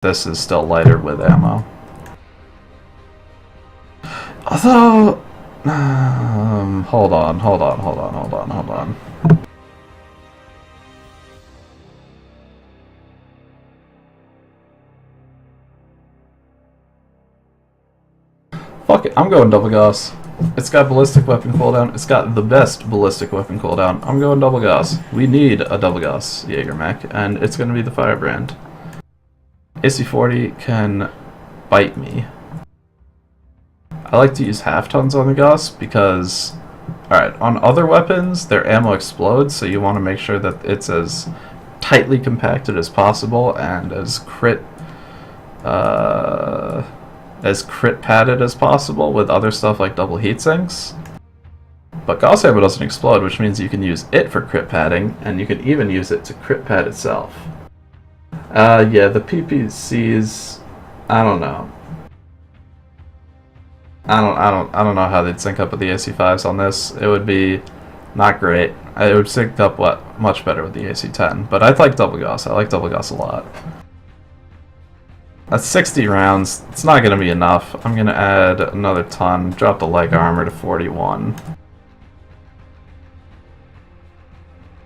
this is still lighter with ammo. Although, hold on. Fuck it, I'm going double Gauss. It's got ballistic weapon cooldown. It's got the best ballistic weapon cooldown. I'm going double Gauss. We need a double Gauss Jagermech, and it's going to be the Firebrand. AC-40 can bite me. I like to use half tons on the Gauss because, alright, on other weapons, their ammo explodes, so you want to make sure that it's as tightly compacted as possible and as crit padded as possible with other stuff like double heat sinks. But Gauss ammo doesn't explode, which means you can use it for crit padding, and you can even use it to crit pad itself. Yeah, the PPCs, I don't know. I don't know how they'd sync up with the AC5s on this. It would be not great. It would sync up much better with the AC10, but I'd like double Gauss. I like double Gauss a lot. That's 60 rounds. It's not going to be enough. I'm going to add another ton, drop the leg armor to 41.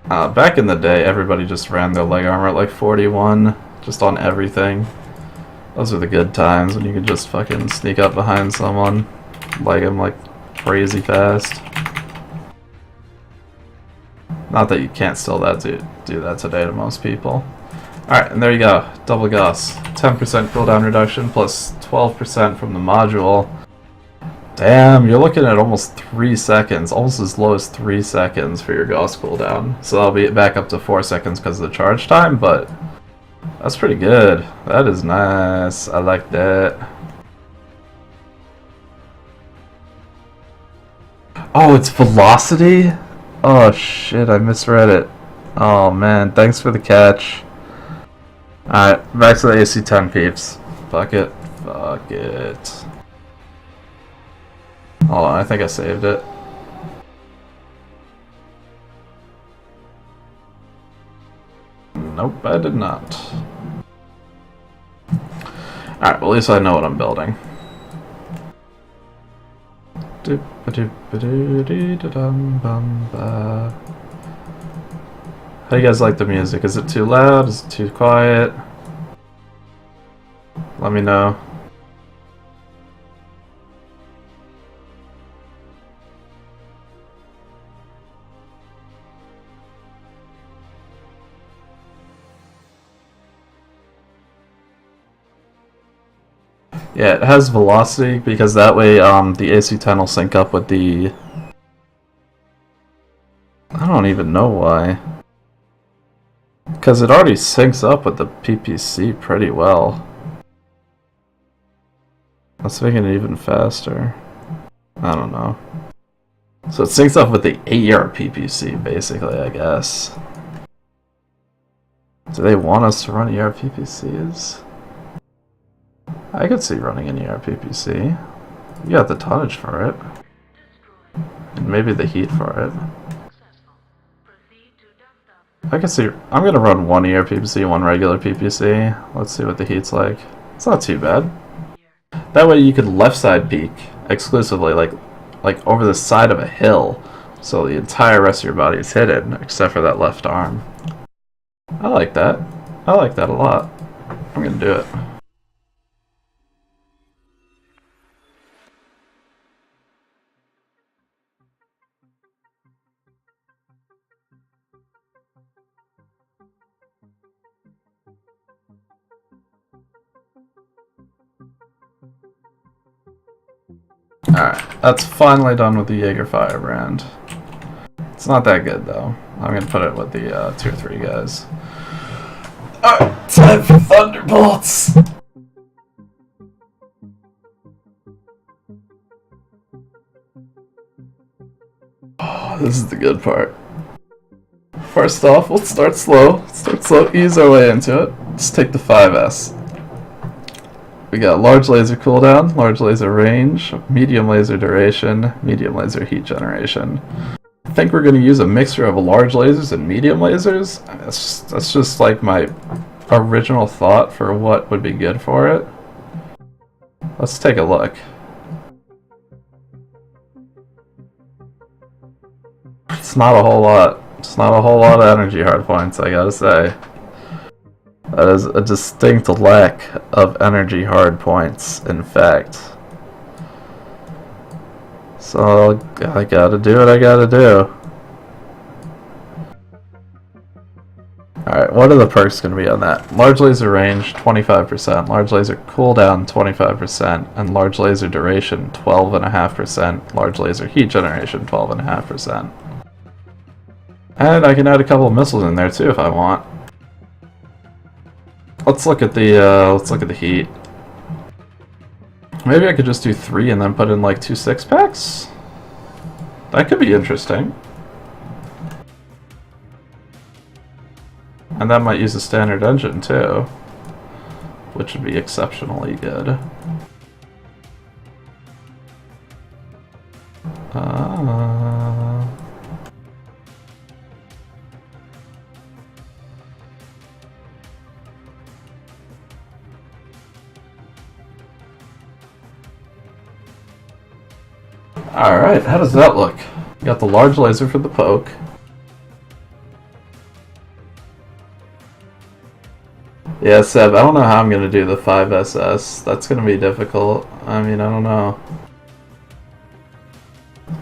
Back in the day, everybody just ran their leg armor at like 41, just on everything. Those were the good times when you could just fucking sneak up behind someone, leg him like crazy fast. Not that you can't still do that today to most people. Alright, and there you go. Double Gauss. 10% cooldown reduction plus 12% from the module. Damn, you're looking at almost 3 seconds. Almost as low as 3 seconds for your Gauss cooldown. So that'll be back up to 4 seconds because of the charge time, but that's pretty good. That is nice. I like that. Oh, it's velocity? Oh shit, I misread it. Oh man, thanks for the catch. Alright, back to the AC10 peeps. Fuck it. Fuck it. Hold on, I think I saved it. Nope, I did not. Alright, well at least I know what I'm building. How do you guys like the music? Is it too loud? Is it too quiet? Let me know. Yeah, it has velocity because that way the AC10 will sync up with the... I don't even know why. Because it already syncs up with the PPC pretty well. Let's make it even faster. I don't know. So it syncs up with the AR PPC, basically, I guess. Do they want us to run ER PPCs? I could see running an ER PPC. You got the tonnage for it. And maybe the heat for it. I can see. I'm gonna run one ER PPC, one regular PPC. Let's see what the heat's like. It's not too bad. That way you could left side peek exclusively, like over the side of a hill, so the entire rest of your body is hidden except for that left arm. I like that. I like that a lot. I'm gonna do it. Alright, that's finally done with the Jaeger Firebrand. It's not that good though. I'm gonna put it with the tier 3 guys. Alright, time for Thunderbolts! Oh, this is the good part. First off, we'll start slow. Ease our way into it. Just take the 5S. We got large laser cooldown, large laser range, medium laser duration, medium laser heat generation. I think we're going to use a mixture of large lasers and medium lasers. That's just like my original thought for what would be good for it? Let's take a look. It's not a whole lot. It's not a whole lot of energy hard points, I gotta say. That is a distinct lack of energy hard points, in fact. So, I gotta do what I gotta do. Alright, what are the perks going to be on that? Large laser range, 25%. Large laser cooldown, 25%. And large laser duration, 12.5%. Large laser heat generation, 12.5%. And I can add a couple of missiles in there too if I want. Let's look at the heat. Maybe I could just do 3 and then put in like 2 6-packs? That could be interesting. And that might use a standard engine too, which would be exceptionally good. Alright, how does that look? You got the large laser for the poke. Yeah, Seb, I don't know how I'm going to do the 5SS. That's going to be difficult. I mean, I don't know.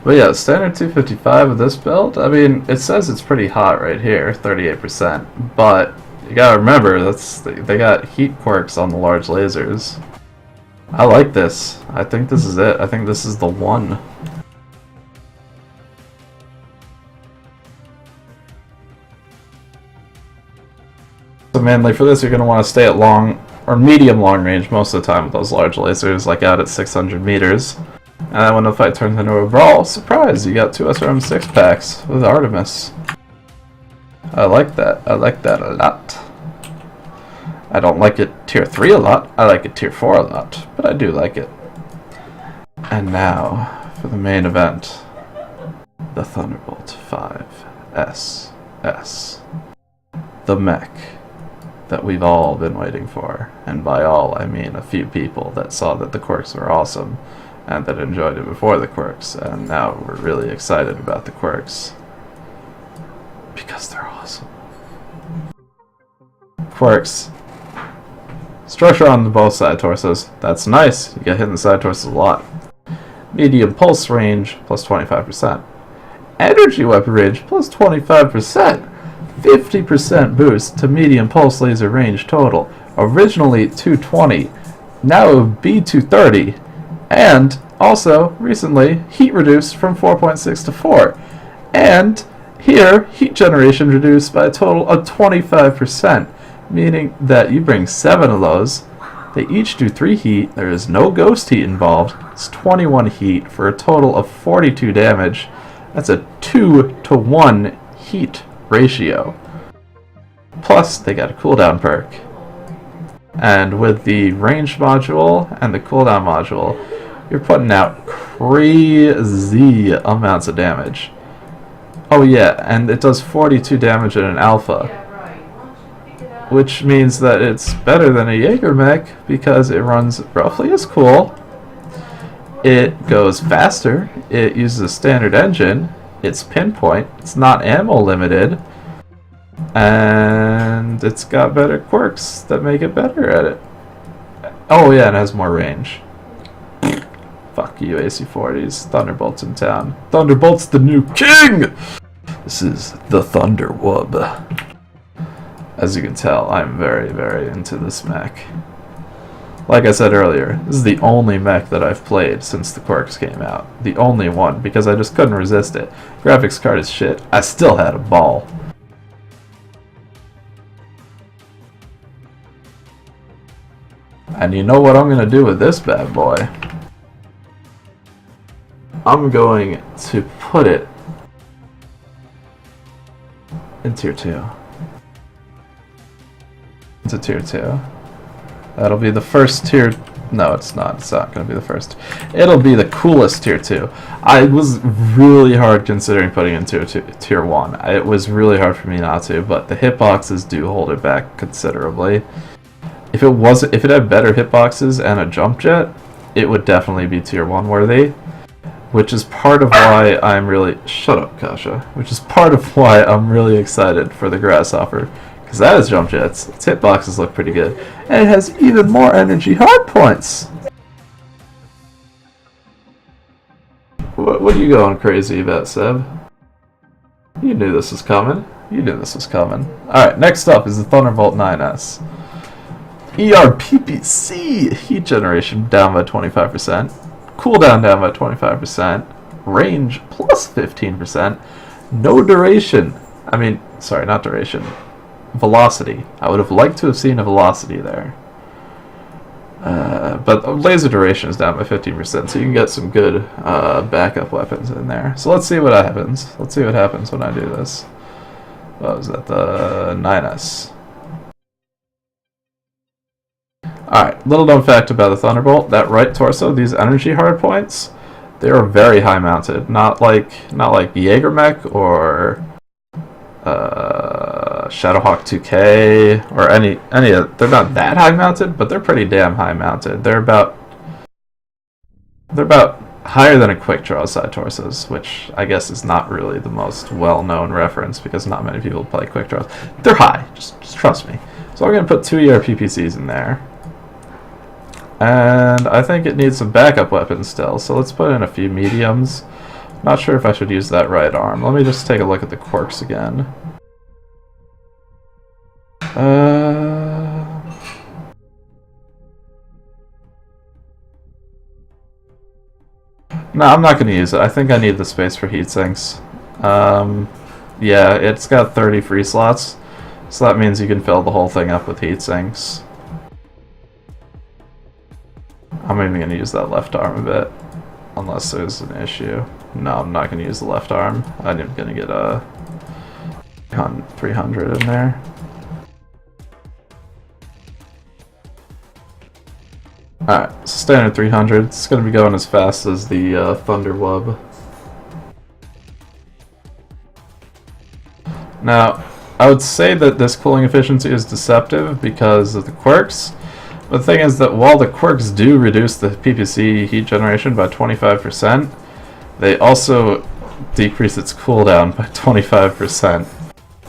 But yeah, standard 255 with this build, I mean, it says it's pretty hot right here, 38%. But you gotta remember, they got heat quirks on the large lasers. I like this. I think this is it. I think this is the one. So mainly for this, you're going to want to stay at long or medium long range most of the time with those large lasers, like out at 600 meters. And then when the fight turns into a brawl, surprise, you got 2 SRM 6-packs with Artemis. I like that. I like that a lot. I don't like it tier 3 a lot. I like it tier 4 a lot, but I do like it. And now for the main event, the Thunderbolt 5SS. The mech that we've all been waiting for, and by all I mean a few people that saw that the quirks were awesome and that enjoyed it before the quirks, and now we're really excited about the quirks because they're awesome. Quirks. Structure on both side torsos. That's nice. You get hit in the side torsos a lot. Medium pulse range plus 25%. Energy weapon range plus 25%. 50% boost to medium pulse laser range total. Originally 220, now it would be 230. And also, recently, heat reduced from 4.6 to 4. And here, heat generation reduced by a total of 25%, meaning that you bring 7 of those. They each do 3 heat. There is no ghost heat involved. It's 21 heat for a total of 42 damage. That's a 2-to-1 heat ratio. Plus, they got a cooldown perk. And with the range module and the cooldown module, you're putting out crazy amounts of damage. Oh yeah, and it does 42 damage in an alpha. Which means that it's better than a Jagermech because it runs roughly as cool. It goes faster. It uses a standard engine. It's pinpoint. It's not ammo limited. And it's got better quirks that make it better at it. Oh yeah, it has more range. Fuck you, AC-40s. Thunderbolts in town. Thunderbolts the new king! This is the Thunderwub. As you can tell, I'm very, very into this mech. Like I said earlier, this is the only mech that I've played since the quirks came out. The only one, because I just couldn't resist it. Graphics card is shit. I still had a ball. And you know what I'm going to do with this bad boy? I'm going to put it in tier 2. Into tier 2. That'll be the first tier No, it's not. It's not going to be the first. It'll be the coolest tier 2. I was really hard considering putting in tier 1. It was really hard for me not to, but the hitboxes do hold it back considerably. If it had better hitboxes and a jump jet, it would definitely be tier 1 worthy. Which is part of why I'm really... Shut up, Kasha. Which is part of why I'm really excited for the Grasshopper. Because that is jump jets. Its hitboxes look pretty good. And it has even more energy hard points! What are you going crazy about, Seb? You knew this was coming. You knew this was coming. Alright, next up is the Thunderbolt 9S. ERPPC! Heat generation down by 25%. Cooldown down by 25%. Range plus 15%. No duration. I mean, sorry, not duration. Velocity. I would have liked to have seen a velocity there. But laser duration is down by 15%, so you can get some good backup weapons in there. So let's see what happens. Let's see what happens when I do this. What was that? The 9S. Alright, little known fact about the Thunderbolt. That right torso, these energy hard points, they are very high mounted. Not like Jagermech or Shadowhawk 2K or any of, they're not that high mounted, but they're pretty damn high mounted. They're about higher than a quick draw side torsos, which I guess is not really the most well-known reference because not many people play quick draws. They're high, just trust me. So I'm going to put 2 ERPPCs in there. And I think it needs some backup weapons still, so let's put in a few mediums. Not sure if I should use that right arm. Let me just take a look at the quirks again. No, I'm not going to use it. I think I need the space for heat sinks. Yeah, it's got 30 free slots, so that means you can fill the whole thing up with heat sinks. I'm even going to use that left arm a bit, unless there's an issue. No, I'm not going to use the left arm. I'm going to get a 300 in there. Alright, so standard 300. It's going to be going as fast as the Thunderwub. Now, I would say that this cooling efficiency is deceptive because of the quirks. But the thing is that while the quirks do reduce the PPC heat generation by 25%, they also decrease its cooldown by 25%.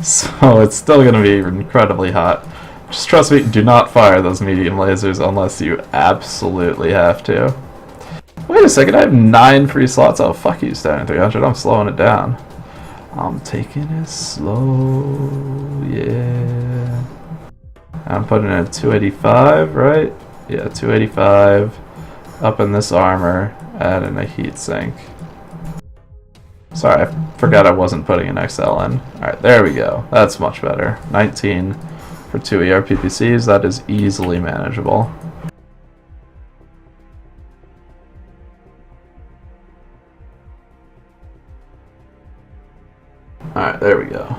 So it's still going to be incredibly hot. Just trust me, do not fire those medium lasers unless you absolutely have to. Wait a second, I have 9 free slots. Oh, fuck you, standard 300. I'm slowing it down. I'm taking it slow, yeah. I'm putting in a 285, right? Yeah, 285. Up in this armor, add in a heat sink. Sorry, I forgot I wasn't putting an XL in. Alright, there we go. That's much better. 19 for 2 ERPPCs. That is easily manageable. Alright, there we go.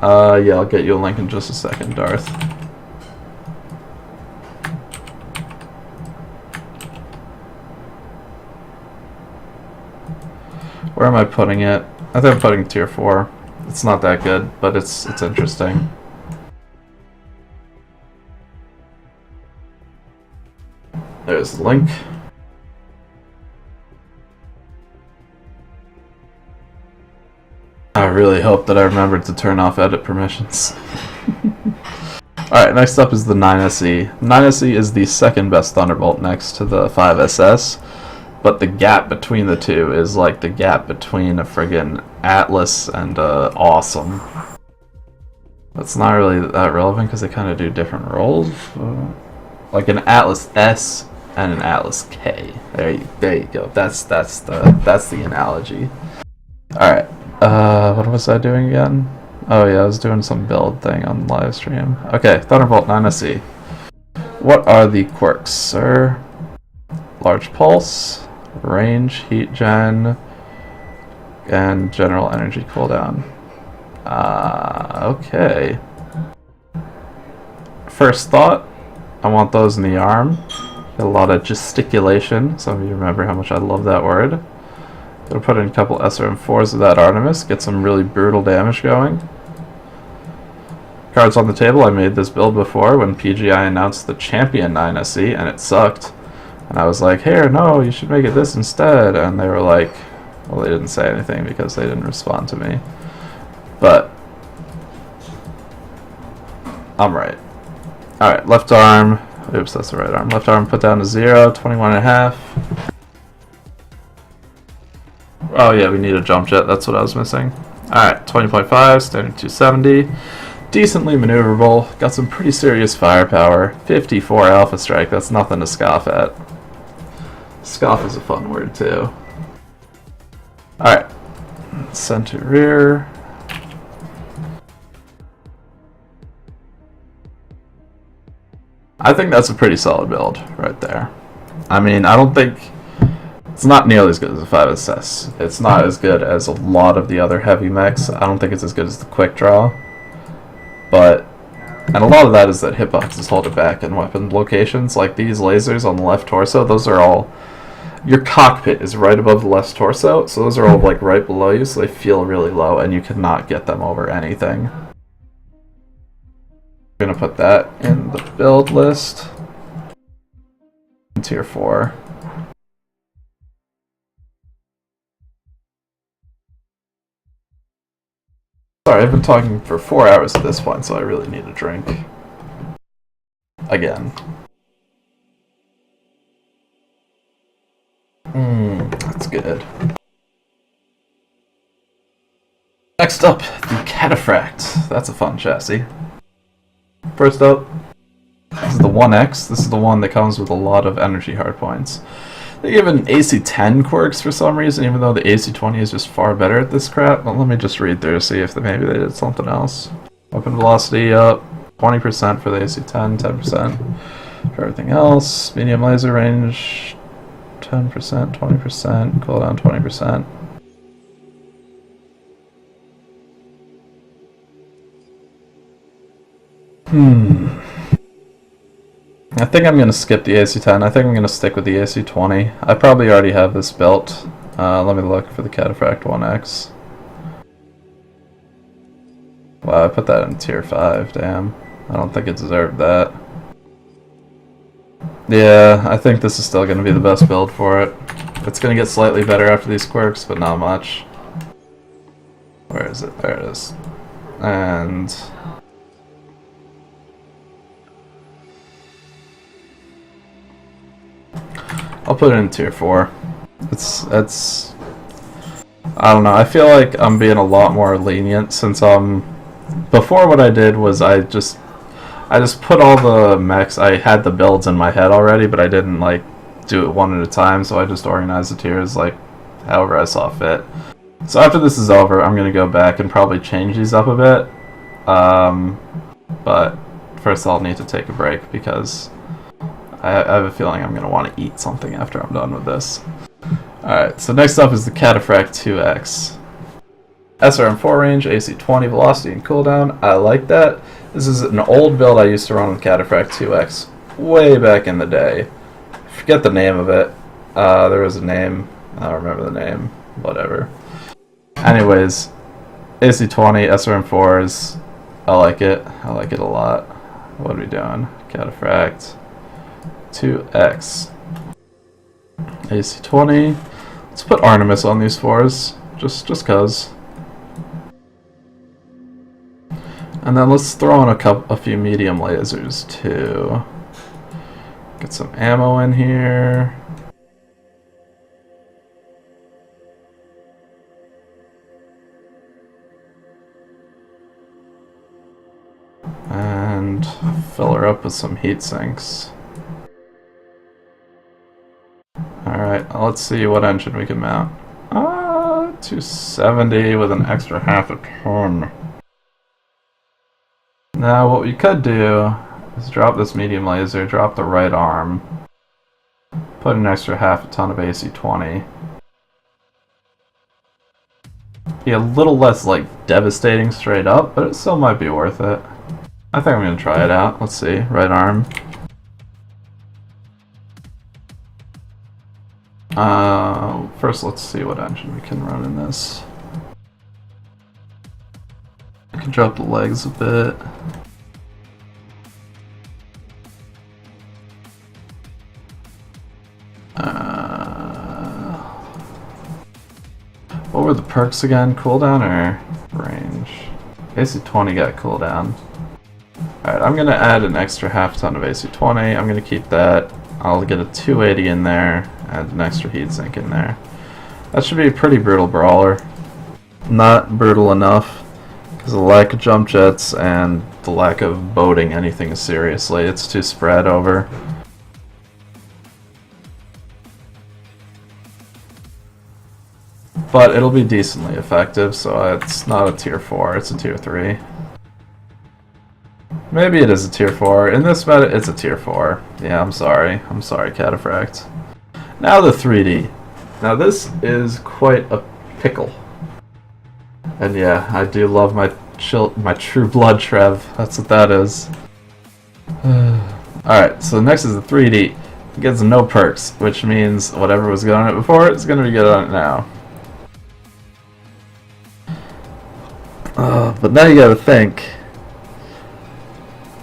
Yeah, I'll get you a link in just a second, Darth. Where am I putting it? I think I'm putting tier 4. It's not that good, but it's interesting. There's the link. I really hope that I remembered to turn off edit permissions. Alright, next up is the 9SE. 9SE is the second best Thunderbolt next to the 5SS, but the gap between the two is like the gap between a friggin' Atlas and Awesome. That's not really that relevant because they kind of do different roles. Like an Atlas S and an Atlas K. There you go. That's the analogy. Alright. What was I doing again? Oh yeah, I was doing some build thing on the live stream. Okay, Thunderbolt 9SE. What are the quirks, sir? Large pulse, range, heat gen, and general energy cooldown. Okay. First thought, I want those in the arm. Got a lot of gesticulation. Some of you remember how much I love that word. Gonna put in a couple SRM4s of that Artemis, get some really brutal damage going. Cards on the table. I made this build before when PGI announced the Champion 9SE, and it sucked. And I was like, here, no, you should make it this instead. And they were like, well, they didn't say anything because they didn't respond to me. But I'm right. Alright, left arm. Oops, that's the right arm. Left arm put down to 0, 21.5. Oh yeah, we need a jump jet, that's what I was missing. Alright, 20.5, standard 270. Decently maneuverable, got some pretty serious firepower. 54 alpha strike, that's nothing to scoff at. Scoff is a fun word too. Alright, center rear. I think that's a pretty solid build right there. I mean, I don't think it's not nearly as good as a 5SS. It's not as good as a lot of the other heavy mechs. I don't think it's as good as the quick draw. But, and a lot of that is that hitboxes hold it back in weapon locations. Like these lasers on the left torso, those are all, your cockpit is right above the left torso, so those are all like right below you, so they feel really low and you cannot get them over anything. I'm gonna put that in the build list. Tier 4. Sorry, I've been talking for 4 hours at this point, so I really need a drink. Again. That's good. Next up, the Cataphract. That's a fun chassis. First up, this is the 1X. This is the one that comes with a lot of energy hardpoints. They give an AC-10 quirks for some reason, even though the AC-20 is just far better at this crap. But let me just read through to see if maybe they did something else. Weapon velocity up, 20% for the AC-10, 10% for everything else. Medium laser range, 10%, 20%, cooldown 20%. I think I'm going to skip the AC-10. I think I'm going to stick with the AC-20. I probably already have this built. Let me look for the Cataphract 1X. Wow, I put that in tier 5, damn. I don't think it deserved that. Yeah, I think this is still going to be the best build for it. It's going to get slightly better after these quirks, but not much. Where is it? There it is. And I'll put it in tier 4. It's I don't know, I feel like I'm being a lot more lenient since before what I did was I just put all the mechs. I had the builds in my head already, but I didn't like do it one at a time, so I just organized the tiers like however I saw fit. So after this is over, I'm gonna go back and probably change these up a bit. But first I'll need to take a break because I have a feeling I'm going to want to eat something after I'm done with this. Alright, so next up is the Cataphract 2X. SRM4 range, AC-20 velocity and cooldown. I like that. This is an old build I used to run with Cataphract 2X way back in the day. Forget the name of it. There was a name. I don't remember the name. Whatever. Anyways, AC-20, SRM4s. I like it. I like it a lot. What are we doing? Cataphract 2X. AC-20. Let's put Artemis on these 4s. Just cause. And then let's throw in a few medium lasers too. Get some ammo in here. And fill her up with some heat sinks. Alright, let's see what engine we can mount. 270 with an extra half a ton. Now what we could do is drop this medium laser, drop the right arm, put an extra half a ton of AC-20. Be a little less like devastating straight up, but it still might be worth it. I think I'm gonna try it out. Let's see. Right arm. First, let's see what engine we can run in this. I can drop the legs a bit. What were the perks again? Cooldown or range? AC-20 got cooldown. Alright, I'm gonna add an extra half ton of AC-20. I'm gonna keep that. I'll get a 280 in there, add an extra heatsink in there. That should be a pretty brutal brawler. Not brutal enough because of the lack of jump jets and the lack of boating anything seriously. It's too spread over. But it'll be decently effective, so it's not a tier 4, it's a tier 3. Maybe it is a tier 4. In this meta, it's a tier 4. Yeah, I'm sorry. I'm sorry, Cataphract. Now the 3D. Now this is quite a pickle. And yeah, I do love my True Blood Trev. That's what that is. Alright, so next is the 3D. It gets no perks, which means whatever was good on it before, it's going to be good on it now. But now you gotta think.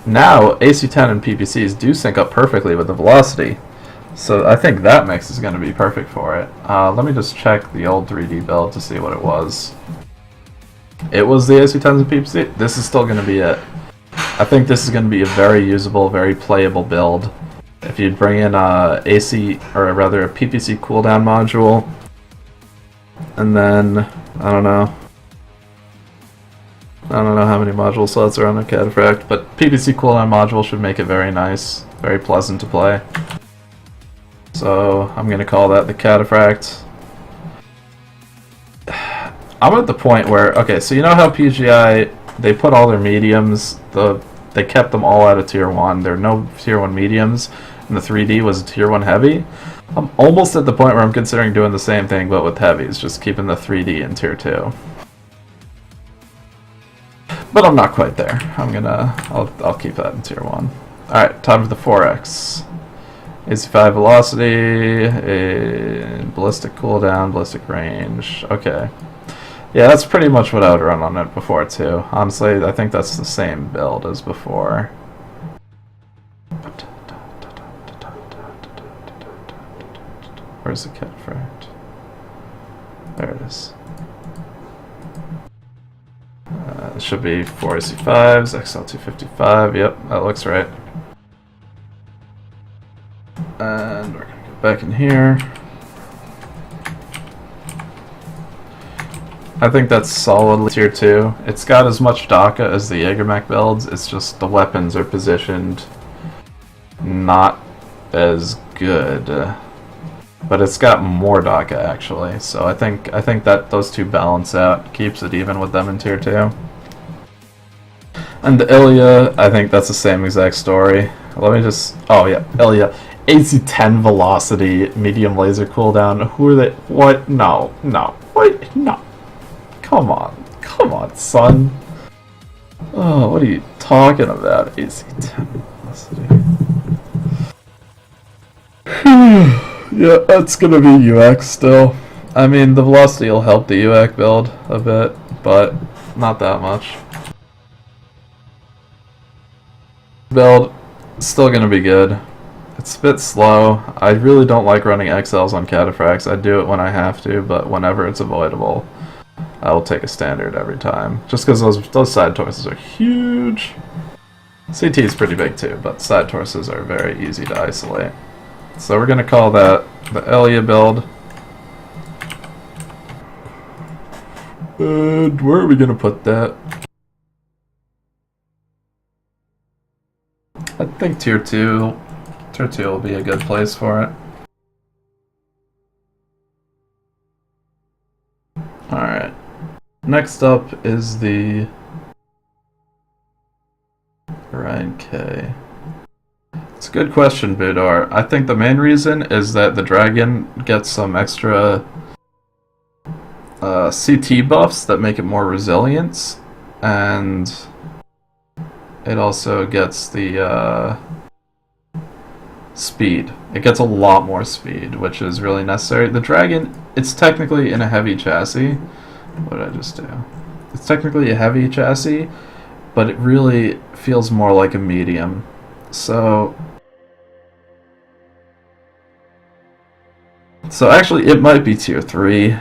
Now, AC-10 and PPCs do sync up perfectly with the velocity. So I think that mix is gonna be perfect for it. Let me just check the old 3D build to see what it was. It was the AC-10s and PPC. This is still gonna be it. I think this is gonna be a very usable, very playable build. If you'd bring in a AC, or rather a PPC cooldown module, and then, I don't know how many module slots are on a Cataphract, but PPC cooldown module should make it very nice, very pleasant to play. So I'm going to call that the Cataphract. I'm at the point where, okay, so you know how PGI, they put all their mediums, they kept them all out of tier 1, there are no tier 1 mediums, and the 3D was a tier 1 heavy. I'm almost at the point where I'm considering doing the same thing but with heavies, just keeping the 3D in tier 2. But I'm not quite there. I'll keep that in tier 1. Alright, time for the 4X. AC-5 velocity, ballistic cooldown, ballistic range. Okay. Yeah, that's pretty much what I would run on it before too. Honestly, I think that's the same build as before. Where's the Cataphract? There it is. It should be 4 AC-5s, XL255, yep, that looks right. And we're going to go back in here. I think that's solidly tier 2. It's got as much DACA as the Jagermech builds, it's just the weapons are positioned not as good. But it's got more DACA actually, so I think that those two balance out, keeps it even with them in tier 2. And the Ilya, I think that's the same exact story. Let me just... Oh yeah, Ilya. AC-10 velocity, medium laser cooldown. Who are they? What? No. Wait, no. Come on, son. Oh, what are you talking about? AC-10 velocity. Yeah, that's gonna be UX still. I mean, the velocity will help the UX build a bit, but not that much. Build, still gonna be good. It's a bit slow. I really don't like running XLs on Cataphracts. I do it when I have to, but whenever it's avoidable, I will take a standard every time. Just because those side torsos are huge. CT is pretty big too, but side torsos are very easy to isolate. So we're gonna call that the Ilya build. And where are we gonna put that? I think tier 2. Tier 2 will be a good place for it. Alright. Next up is the Orion K. It's a good question, Budor. I think the main reason is that the dragon gets some extra CT buffs that make it more resilient, and it also gets the speed. It gets a lot more speed, which is really necessary. The Dragon, it's technically in a heavy chassis. What did I just do? It's technically a heavy chassis, but it really feels more like a medium. So actually it might be tier 3.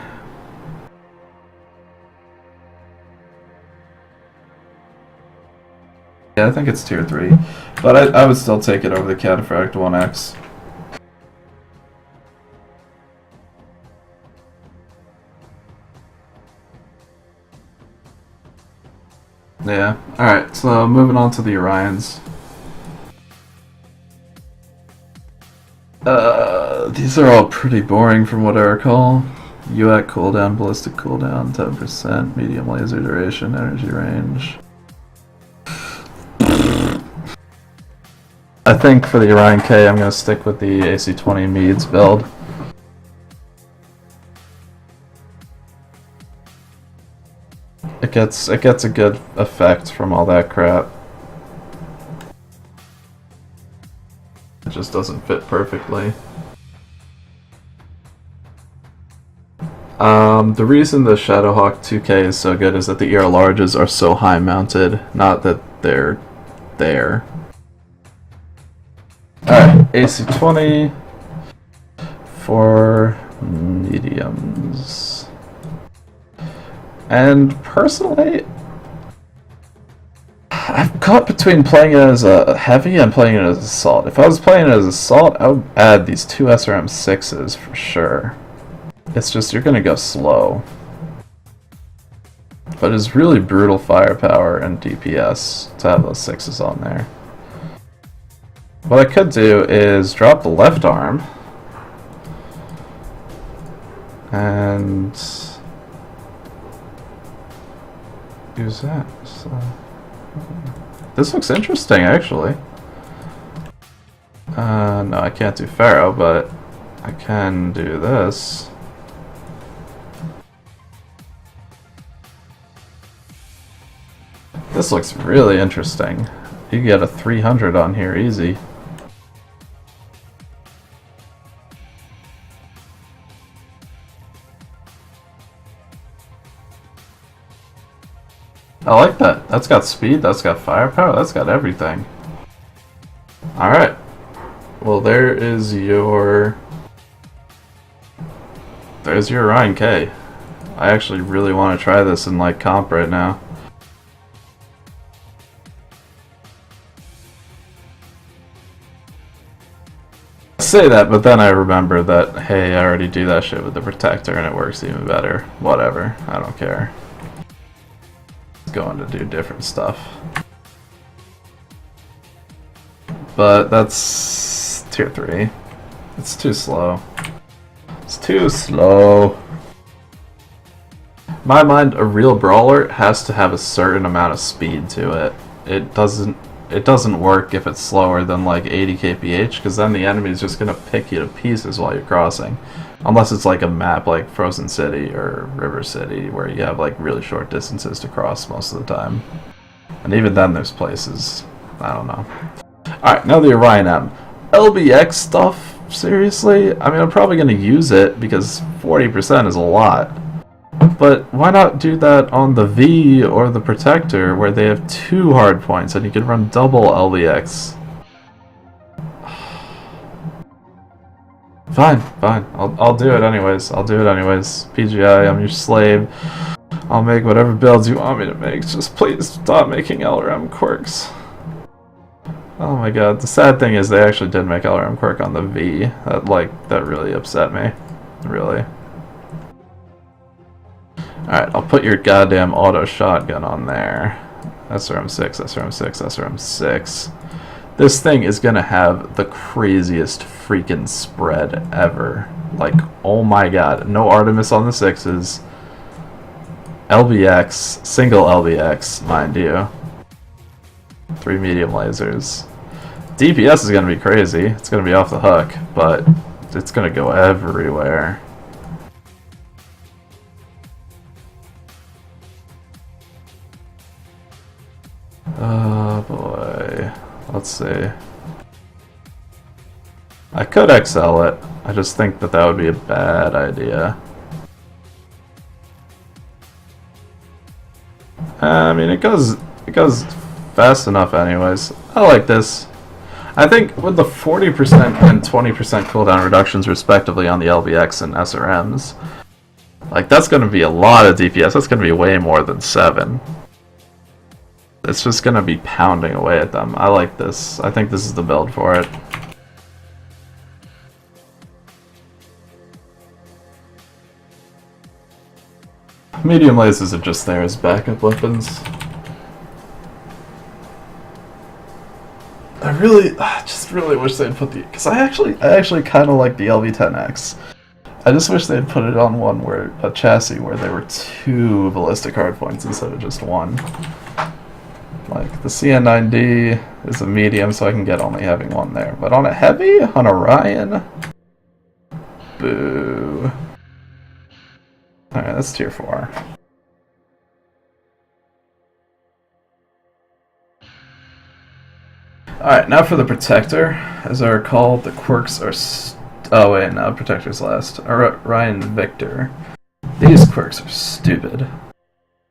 Yeah, I think it's tier 3. But I would still take it over the Cataphract 1X. Yeah. Alright, so moving on to the Orions. These are all pretty boring from what I recall. UAC cooldown, ballistic cooldown, 10%, medium laser duration, energy range. I think for the Orion K, I'm going to stick with the AC-20 Meads build. It gets a good effect from all that crap. It just doesn't fit perfectly. The reason the Shadowhawk 2K is so good is that the ER larges are so high mounted, not that they're there. Alright, AC-20 for mediums. And personally, I'm caught between playing it as a heavy and playing it as assault. If I was playing it as assault, I would add these two SRM6s for sure. It's just you're gonna go slow. But it's really brutal firepower and DPS to have those 6s on there. What I could do is drop the left arm and use that. So, this looks interesting, actually. No, I can't do Pharaoh, but I can do this. This looks really interesting. You get a 300 on here easy. I like that. That's got speed, that's got firepower, that's got everything. Alright. Well, there's your Orion K. I actually really want to try this in like comp right now. I say that, but then I remember that, hey, I already do that shit with the Protector and it works even better. Whatever. I don't care. Going to do different stuff. But that's tier 3. It's too slow. It's too slow. In my mind, a real brawler has to have a certain amount of speed to it. It doesn't work if it's slower than like 80 kph, because then the enemy is just gonna pick you to pieces while you're crossing. Unless it's like a map like Frozen City or River City where you have like really short distances to cross most of the time. And even then there's places, I don't know. Alright, now the Orion M. LBX stuff, seriously? I mean, I'm probably going to use it because 40% is a lot. But why not do that on the V or the Protector where they have 2 hard points and you can run double LBX? Fine. I'll do it anyways. PGI, I'm your slave. I'll make whatever builds you want me to make. Just please stop making LRM quirks. Oh my god. The sad thing is they actually did make LRM quirk on the V. That really upset me. Really. Alright, I'll put your goddamn auto shotgun on there. SRM6, SRM6, SRM6. This thing is gonna have the craziest freaking spread ever. Like, oh my god. No Artemis on the 6s. LBX, single LBX, mind you. 3 medium lasers. DPS is gonna be crazy. It's gonna be off the hook, but it's gonna go everywhere. Oh boy. Let's see. I could XL it. I just think that would be a bad idea. I mean, it goes fast enough anyways. I like this. I think with the 40% and 20% cooldown reductions respectively on the LBX and SRMs, like that's going to be a lot of DPS. That's going to be way more than 7. It's just going to be pounding away at them. I like this. I think this is the build for it. Medium lasers are just there as backup weapons. I just really wish they'd put the, because I actually kind of like the LV-10X. I just wish they'd put it on one where a chassis where there were 2 ballistic hardpoints instead of just 1. Like the CN9D is a medium, so I can get only having 1 there. But on a heavy, on Orion, boo. All right, that's tier 4. Alright, now for the Protector. As I recall, the quirks are... oh wait, no, Protector's last. Ryan Victor. These quirks are stupid.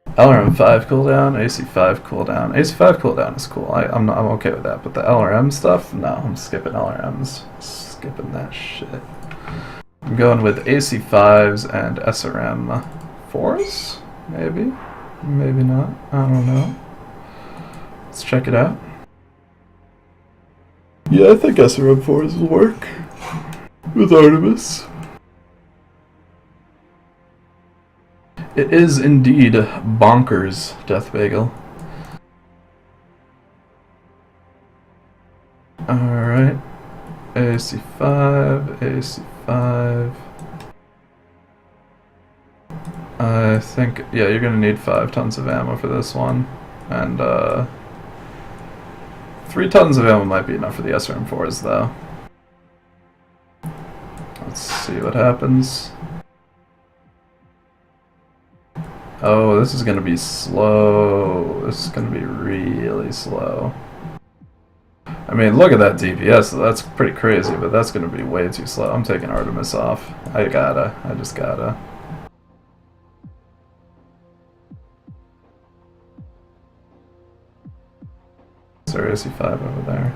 LRM 5 cooldown, AC 5 cooldown. AC 5 cooldown is cool. I'm okay with that, but the LRM stuff? No, I'm skipping LRMs. Skipping that shit. I'm going with AC 5s and SRM 4s? Maybe? Maybe not. I don't know. Let's check it out. Yeah, I think SRM 4s will work with Artemis. It is indeed bonkers, Death Bagel. Alright. AC5, AC5. I think, yeah, you're gonna need 5 tons of ammo for this one. And, 3 tons of ammo might be enough for the SRM4s, though. Let's see what happens. Oh, this is gonna be slow. This is gonna be really slow. I mean, look at that DPS. That's pretty crazy, but that's gonna be way too slow. I'm taking Artemis off. I just gotta. Sorry, AC5 over there.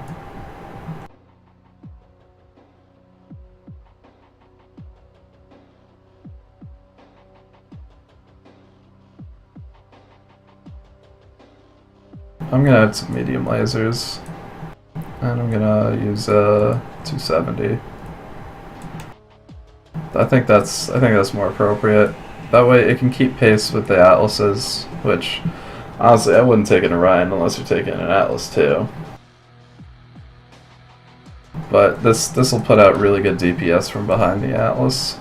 I'm gonna add some medium lasers, and I'm gonna use 270. I think that's more appropriate. That way, it can keep pace with the Atlases, which honestly I wouldn't take an Orion unless you're taking an Atlas too. But this will put out really good DPS from behind the Atlas.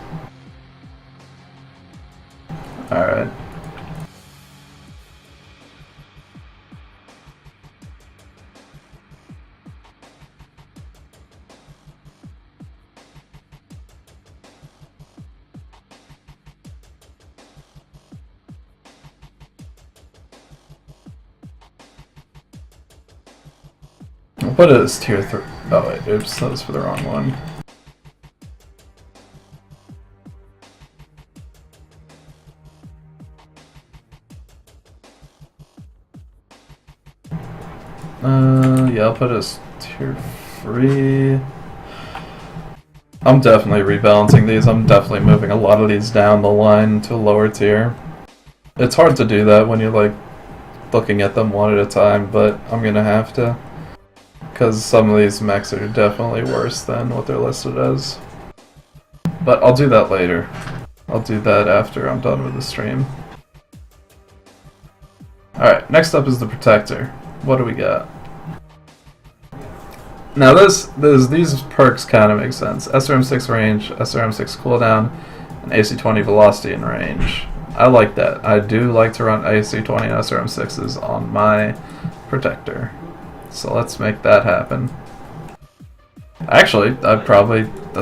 All right. I'll put it as tier 3. Oh wait, oops, that was for the wrong one. Yeah, I'll put it as tier 3. I'm definitely rebalancing these. I'm definitely moving a lot of these down the line to a lower tier. It's hard to do that when you're like looking at them one at a time, but I'm gonna have to. Because some of these mechs are definitely worse than what they're listed as. But I'll do that later. I'll do that after I'm done with the stream. Alright, next up is the Protector. What do we got? Now these perks kind of make sense. SRM6 range, SRM6 cooldown, and AC20 velocity and range. I like that. I do like to run AC20 and SRM6s on my Protector. So let's make that happen. Actually, that's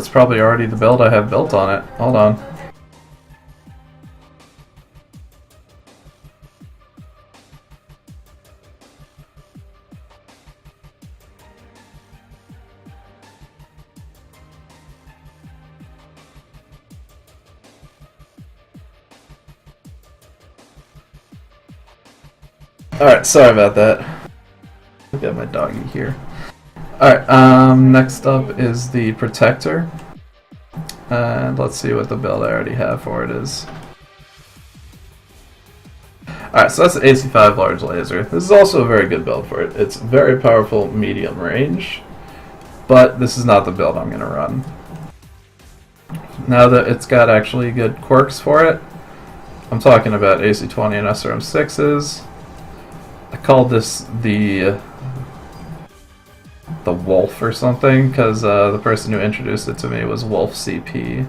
probably already the build I have built on it. Hold on. Alright, sorry about that. I've got my doggy here. Alright, next up is the Protector. And let's see what the build I already have for it is. Alright, so that's the AC5 large laser. This is also a very good build for it. It's very powerful medium range, but this is not the build I'm going to run. Now that it's got actually good quirks for it, I'm talking about AC20 and SRM6s. I called this the Wolf or something, because the person who introduced it to me was Wolf CP,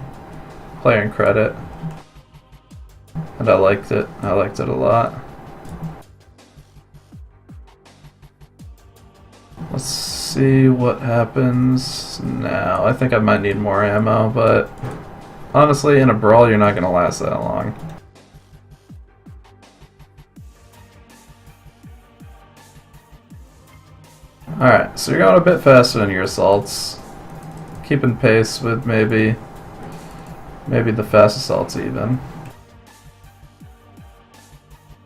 player in credit. And I liked it. I liked it a lot. Let's see what happens now. I think I might need more ammo, but honestly, in a brawl, you're not going to last that long. Alright, so you're going a bit faster than your assaults. Keeping pace with maybe the fast assaults even.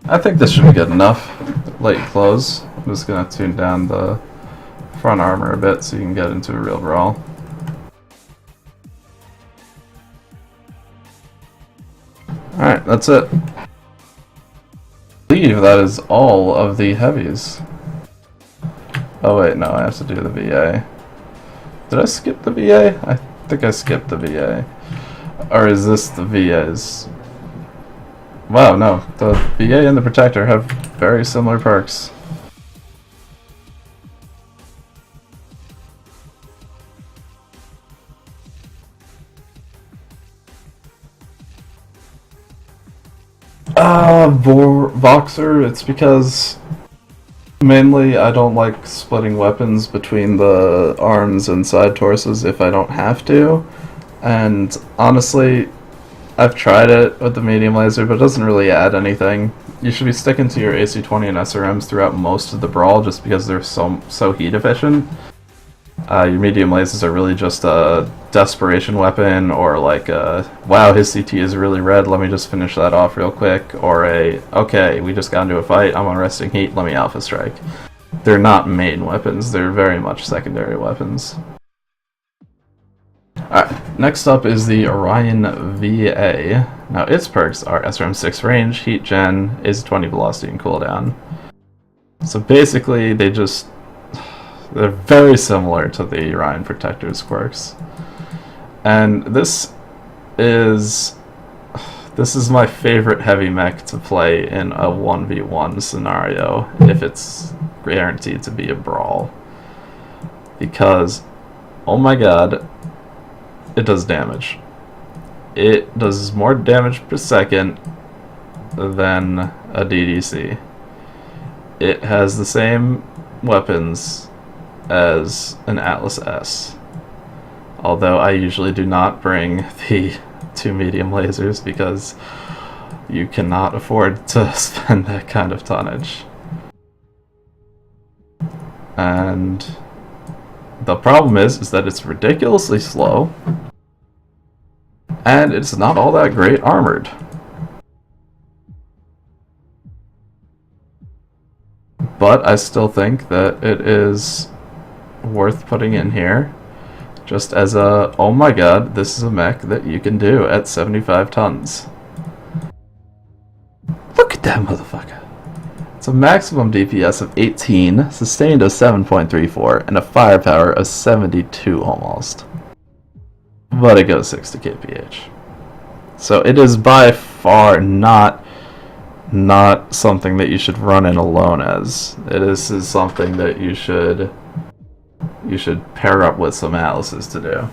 I think this should be good enough. Let you close. I'm just going to tune down the front armor a bit so you can get into a real brawl. Alright, that's it. I believe that is all of the heavies. Oh wait, no, I have to do the VA. Did I skip the VA? I think I skipped the VA. Or is this the VA's? Wow, no. The VA and the Protector have very similar perks. Voxer, it's because mainly I don't like splitting weapons between the arms and side torsos if I don't have to. And honestly, I've tried it with the medium laser, but it doesn't really add anything. You should be sticking to your AC20 and SRMs throughout most of the brawl just because they're so heat efficient. Your medium lasers are really just a desperation weapon, or like a, wow, his CT is really red, let me just finish that off real quick, or a, okay, we just got into a fight, I'm on resting heat, let me alpha strike. They're not main weapons, they're very much secondary weapons. Alright, next up is the Orion VA. Now its perks are SRM6 range, heat gen, AC20 velocity, and cooldown. So basically they're very similar to the Orion Protector's quirks. And this is my favorite heavy mech to play in a 1v1 scenario if it's guaranteed to be a brawl. Because, oh my god, it does damage. It does more damage per second than a DDC. It has the same weapons as an Atlas S. Although I usually do not bring the two medium lasers because you cannot afford to spend that kind of tonnage. And the problem is that it's ridiculously slow, and it's not all that great armored. But I still think that it is worth putting in here, just as a, oh my god, this is a mech that you can do at 75 tons. Look at that motherfucker. It's a maximum DPS of 18, sustained of 7.34, and a firepower of 72 almost. But it goes 60 kph. So it is by far not something that you should run in alone as. Is something that you should pair up with some Atlases to do.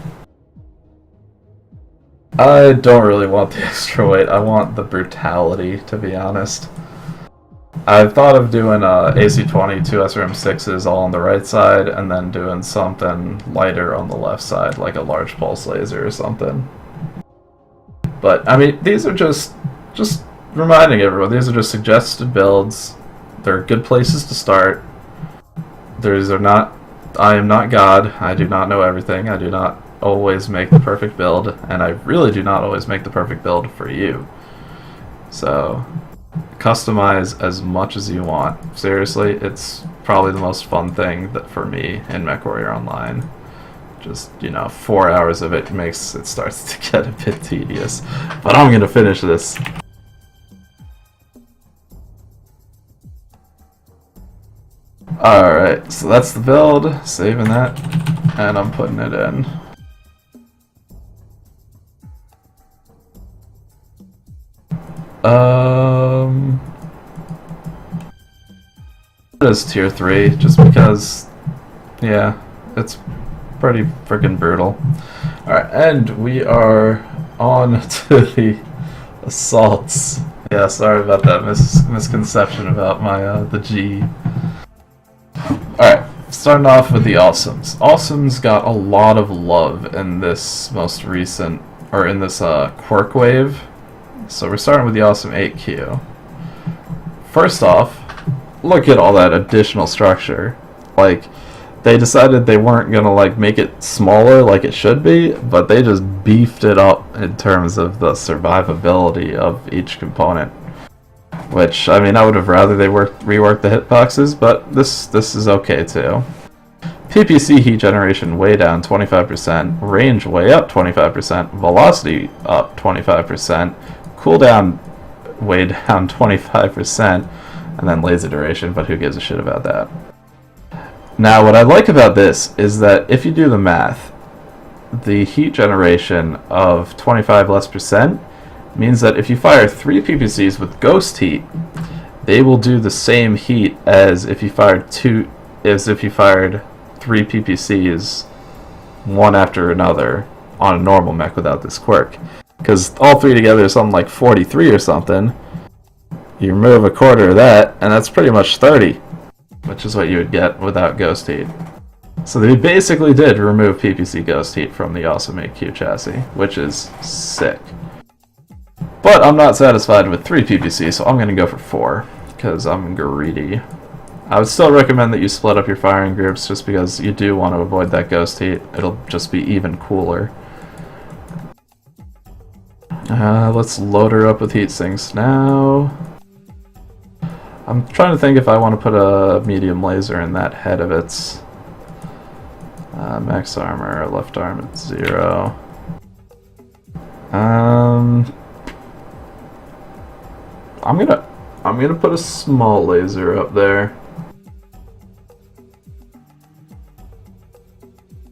I don't really want the extra weight, I want the brutality, to be honest. I've thought of doing AC20, 2 SRM6s all on the right side, and then doing something lighter on the left side, like a large pulse laser or something. But, I mean, these are just reminding everyone, these are just suggested builds. They're good places to start. I am not God, I do not know everything, I do not always make the perfect build, and I really do not always make the perfect build for you. So, Customize as much as you want. Seriously, it's probably the most fun thing that for me in MechWarrior Online. Just, 4 hours of it starts to get a bit tedious. But I'm gonna finish this. Alright, so that's the build, saving that, and I'm putting it in. It is tier 3, just because, yeah, it's pretty freaking brutal. Alright, and we are on to the assaults. Yeah, sorry about that misconception about my, the G. Alright, starting off with the Awesomes. Awesomes got a lot of love in this most recent, or in this quirk wave. So we're starting with the Awesome 8Q. First off, look at all that additional structure. Like, they decided they weren't gonna like make it smaller like it should be, but they just beefed it up in terms of the survivability of each component. Which, I mean, I would have rather they reworked the hitboxes, but this is okay too. PPC heat generation way down 25%, range way up 25%, velocity up 25%, cooldown way down 25%, and then laser duration, but who gives a shit about that? Now, what I like about this is that if you do the math, the heat generation of 25 less percent means that if you fire 3 PPCs with ghost heat, they will do the same heat as if you fired 3 PPCs one after another on a normal mech without this quirk. Because all 3 together is something like 43 or something. You remove a quarter of that, and that's pretty much 30, which is what you would get without ghost heat. So they basically did remove PPC ghost heat from the Awesome 8Q chassis, which is sick. But I'm not satisfied with 3 PPC, so I'm going to go for 4, because I'm greedy. I would still recommend that you split up your firing groups, just because you do want to avoid that ghost heat. It'll just be even cooler. Let's load her up with heat sinks now. I'm trying to think if I want to put a medium laser in that head of its. Max armor, left arm at 0. I'm gonna put a small laser up there.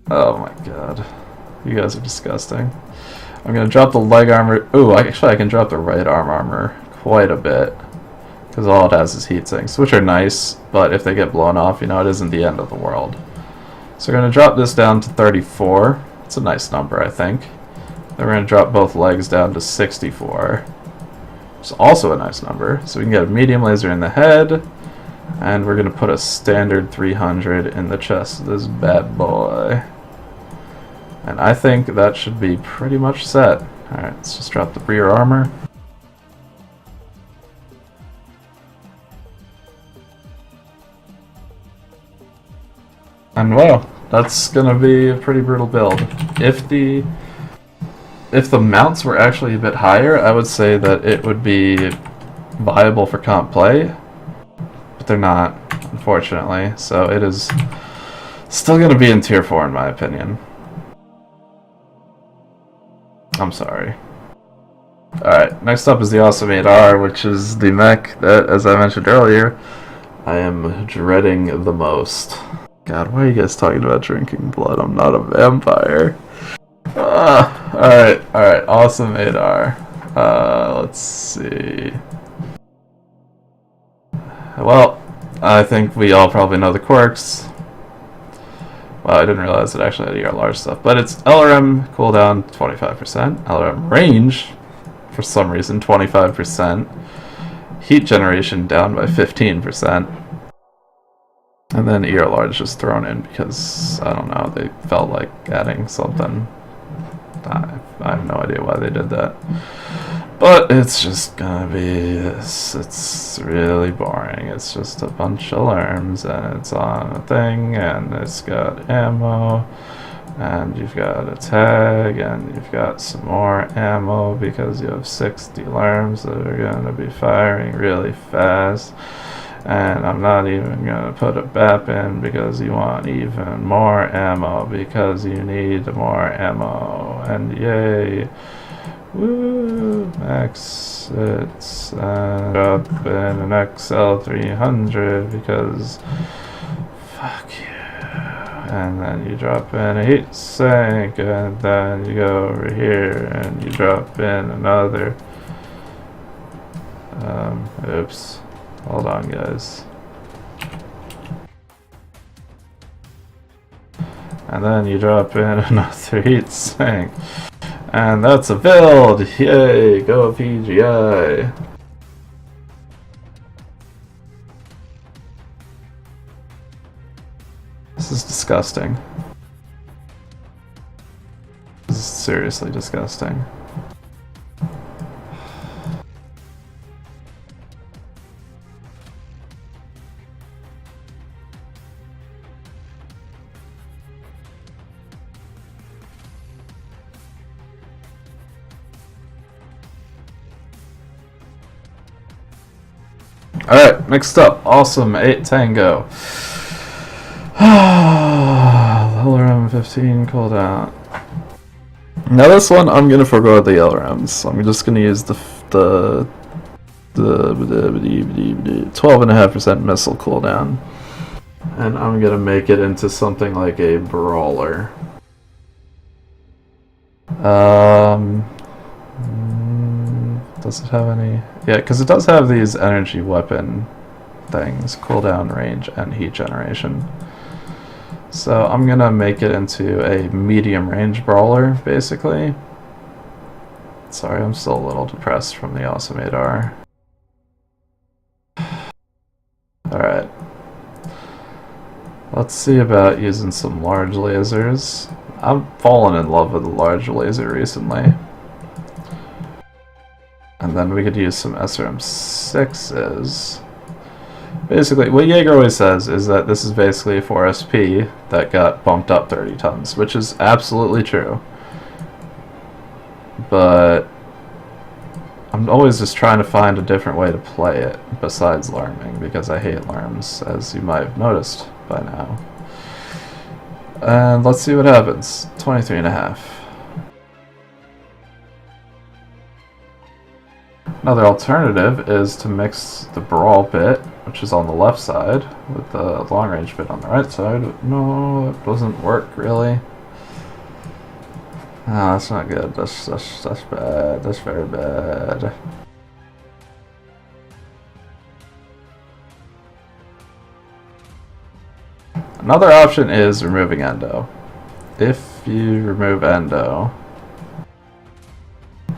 Oh my god, you guys are disgusting. I'm gonna drop the leg armor. Ooh, actually I can drop the right arm armor quite a bit, because all it has is heat sinks, which are nice, but if they get blown off, it isn't the end of the world. So we're going to drop this down to 34. It's a nice number, I think. Then we're going to drop both legs down to 64. It's also a nice number. So we can get a medium laser in the head, and we're going to put a standard 300 in the chest of this bad boy. And I think that should be pretty much set. Alright, let's just drop the rear armor. And well, that's gonna be a pretty brutal build. If the mounts were actually a bit higher, I would say that it would be viable for comp play, but they're not, unfortunately. So it is still gonna be in tier 4 in my opinion. I'm sorry. Alright, next up is the Awesome 8R, which is the mech that, as I mentioned earlier, I am dreading the most. God, why are you guys talking about drinking blood? I'm not a vampire. Alright, Awesome 8R. Let's see. Well, I think we all probably know the quirks. Well, I didn't realize it actually had ER large stuff. But it's LRM cooldown 25%, LRM range, for some reason, 25%, heat generation down by 15%. And then ER large just thrown in because, I don't know, they felt like adding something. I have no idea why they did that. But it's just gonna be this. It's really boring. It's just a bunch of alarms and it's on a thing and it's got ammo. And you've got a tag, and you've got some more ammo because you have 60 alarms that are going to be firing really fast. And I'm not even going to put a BAP in because you want even more ammo because you need more ammo. And yay! Woo! Max it and drop in an XL300 because fuck you. And then you drop in a heat sink, and then you go over here and you drop in another. Oops. Hold on, guys. And then you drop in another heat sink. And that's a build! Yay! Go PGI! This is disgusting. This is seriously disgusting. Alright, next up, awesome 8 Tango. LRM 15 cooldown. Now this one I'm gonna forgo the LRMs. I'm just gonna use the 12.5% missile cooldown, and I'm gonna make it into something like a brawler. Does it have any? Yeah, because it does have these energy weapon things, cooldown, range, and heat generation. So I'm gonna make it into a medium range brawler, basically. Sorry, I'm still a little depressed from the awesome 8R. Alright. Let's see about using some large lasers. I've fallen in love with the large laser recently. And then we could use some SRM6s. Basically, what Jaeger always says is that this is basically a 4SP that got bumped up 30 tons, which is absolutely true. But I'm always just trying to find a different way to play it besides larming, because I hate larms, as you might have noticed by now. And let's see what happens. 23.5. Another alternative is to mix the brawl bit, which is on the left side, with the long range bit on the right side. No, it doesn't work really. Ah, that's not good. That's bad. That's very bad. Another option is removing endo. If you remove endo,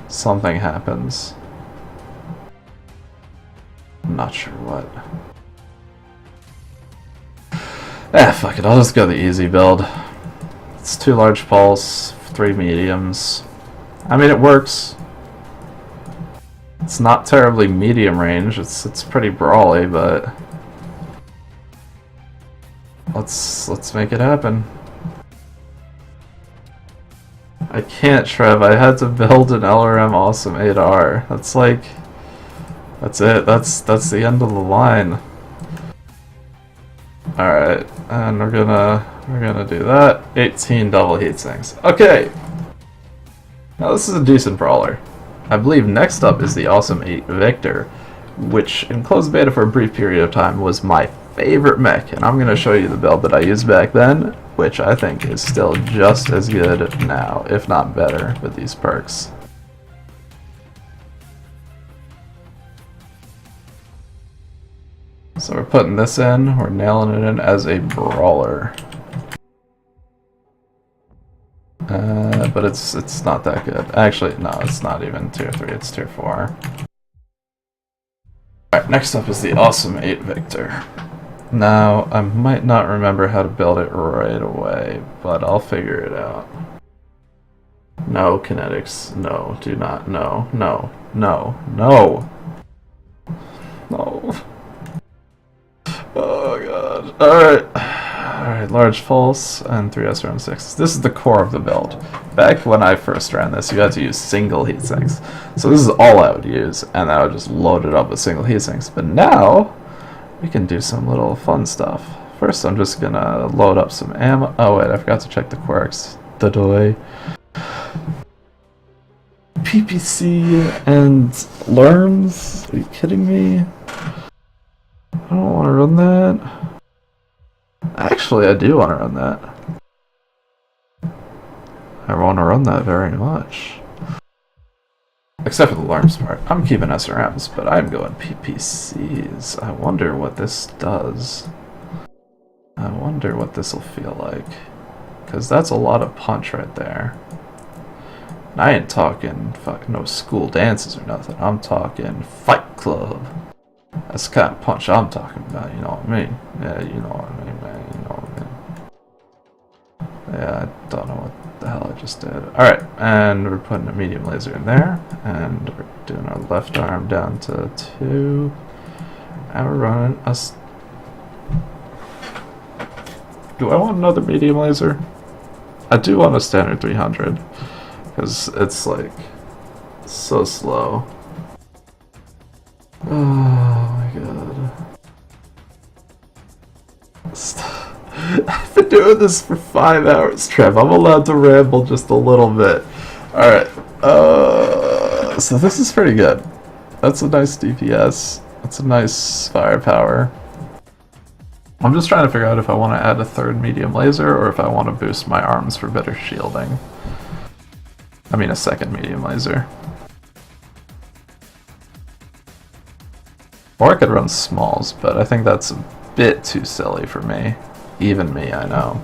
something happens. I'm not sure what. Fuck it, I'll just go the easy build. It's 2 large pulse, 3 mediums. I mean, it works. It's not terribly medium range, it's pretty brawly, but let's make it happen. I can't, Trev, I had to build an LRM awesome 8R. That's like, that's it. That's the end of the line. Alright, and we're gonna do that. 18 double heat sinks. Okay. Now this is a decent brawler. I believe next up is the awesome 8 Victor, which in closed beta for a brief period of time was my favorite mech, and I'm gonna show you the build that I used back then, which I think is still just as good now, if not better, with these perks. So we're putting this in, we're nailing it in as a brawler. But it's not that good. Actually, no, it's not even tier 3, it's tier 4. Alright, next up is the awesome 8 Victor. Now, I might not remember how to build it right away, but I'll figure it out. No, kinetics. No, do not. No, no, no, no. No. Oh god. Alright. Alright, large pulse and 3 SRM6. This is the core of the build. Back when I first ran this, you had to use single heatsinks. So this is all I would use, and I would just load it up with single heatsinks. But now, we can do some little fun stuff. First, I'm just gonna load up some ammo. Oh wait, I forgot to check the quirks. The PPC and learns? Are you kidding me? I don't want to run that. Actually, I do want to run that. I want to run that very much. Except for the alarms part. I'm keeping SRMs, but I'm going PPCs. I wonder what this does. I wonder what this will feel like. Because that's a lot of punch right there. And I ain't talking fucking no school dances or nothing. I'm talking Fight Club. That's the kind of punch I'm talking about, you know what I mean? Yeah, you know what I mean, man, you know what I mean. Yeah, I don't know what the hell I just did. Alright, and we're putting a medium laser in there, and we're doing our left arm down to 2, and we're running a... Do I want another medium laser? I do want a standard 300, because it's like, so slow. Oh my god. I've been doing this for 5 hours, Trev. I'm allowed to ramble just a little bit. Alright. So this is pretty good. That's a nice DPS. That's a nice firepower. I'm just trying to figure out if I want to add a third medium laser or if I want to boost my arms for better shielding. I mean a second medium laser. Or I could run smalls, but I think that's a bit too silly for me. Even me, I know.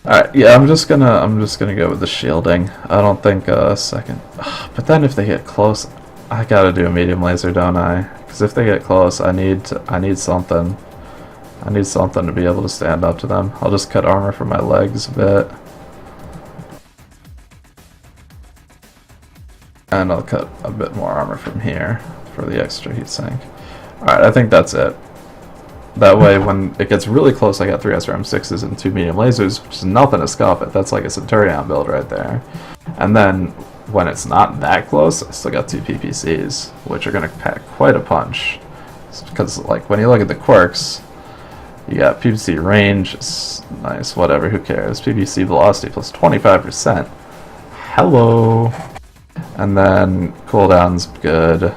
Alright, yeah, I'm just gonna go with the shielding. I don't think a second. But then if they get close, I gotta do a medium laser, don't I? Because if they get close, I need something. I need something to be able to stand up to them. I'll just cut armor from my legs a bit. And I'll cut a bit more armor from here for the extra heatsink. Alright, I think that's it. That way, when it gets really close, I got 3 SRM6s and 2 medium lasers, which is nothing to scoff at. That's like a Centurion build right there. And then, when it's not that close, I still got 2 PPCs, which are going to pack quite a punch. Because, like, when you look at the quirks, you got PPC range, it's nice, whatever, who cares. PPC velocity plus 25%. Hello! And then, cooldown's good.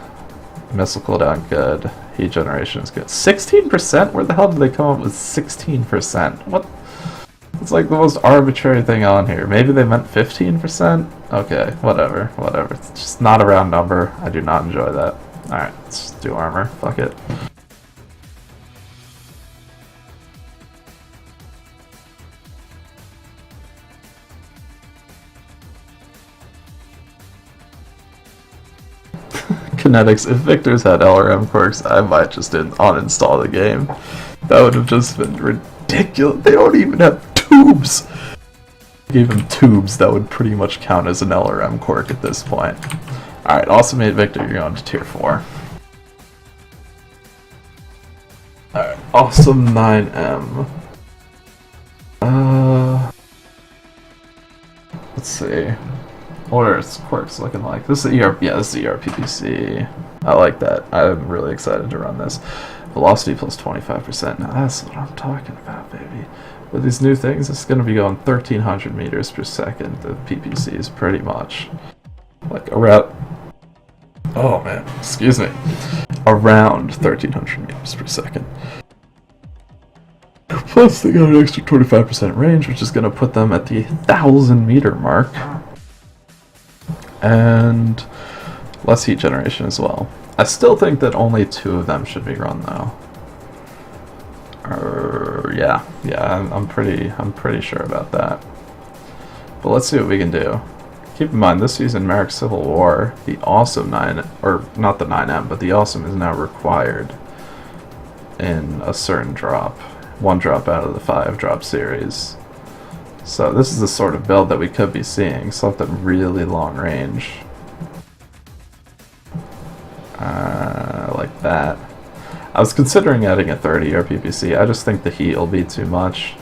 Missile cooldown, good. Heat generation is good. 16%? Where the hell did they come up with 16%? What? It's like the most arbitrary thing on here. Maybe they meant 15%? Okay, whatever, whatever. It's just not a round number. I do not enjoy that. Alright, let's do armor. Fuck it. Kinetics. If Victor's had LRM quirks, I might just uninstall the game. That would have just been ridiculous. They don't even have tubes! I gave him tubes, that would pretty much count as an LRM quirk at this point. Alright, Awesome 8 Victor, you're going to tier 4. Alright, Awesome 9M. Let's see. What are its quirks looking like? This is ER, yeah, this is ERPPC. I like that. I'm really excited to run this. Velocity plus 25%. Now that's what I'm talking about, baby. With these new things, it's going to be going 1,300 meters per second. The PPC is pretty much like around. Oh man, excuse me. Around 1,300 meters per second. Plus, they got an extra 25% range, which is going to put them at the 1,000 meter mark. And less heat generation as well. I still think that only 2 of them should be run though. Yeah, I'm pretty sure about that. But let's see what we can do. Keep in mind, this season, Merrick Civil War, the Awesome 9, or not the 9M, but the Awesome is now required in a certain drop. 1 drop out of the 5 drop series. So this is the sort of build that we could be seeing, something really long range. Like that. I was considering adding a 30 or PPC, I just think the heat will be too much.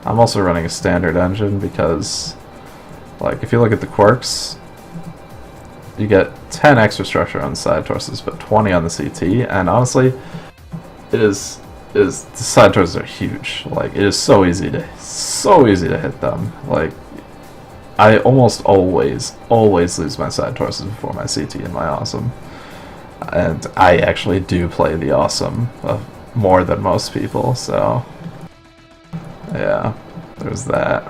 I'm also running a standard engine because, like, if you look at the quirks, you get 10 extra structure on the side torsos, but 20 on the CT, and honestly, the side torsos are huge. Like, it is so easy to hit them. Like, I almost always lose my side torsos before my CT and my awesome. And I actually do play the awesome more than most people, so yeah, there's that.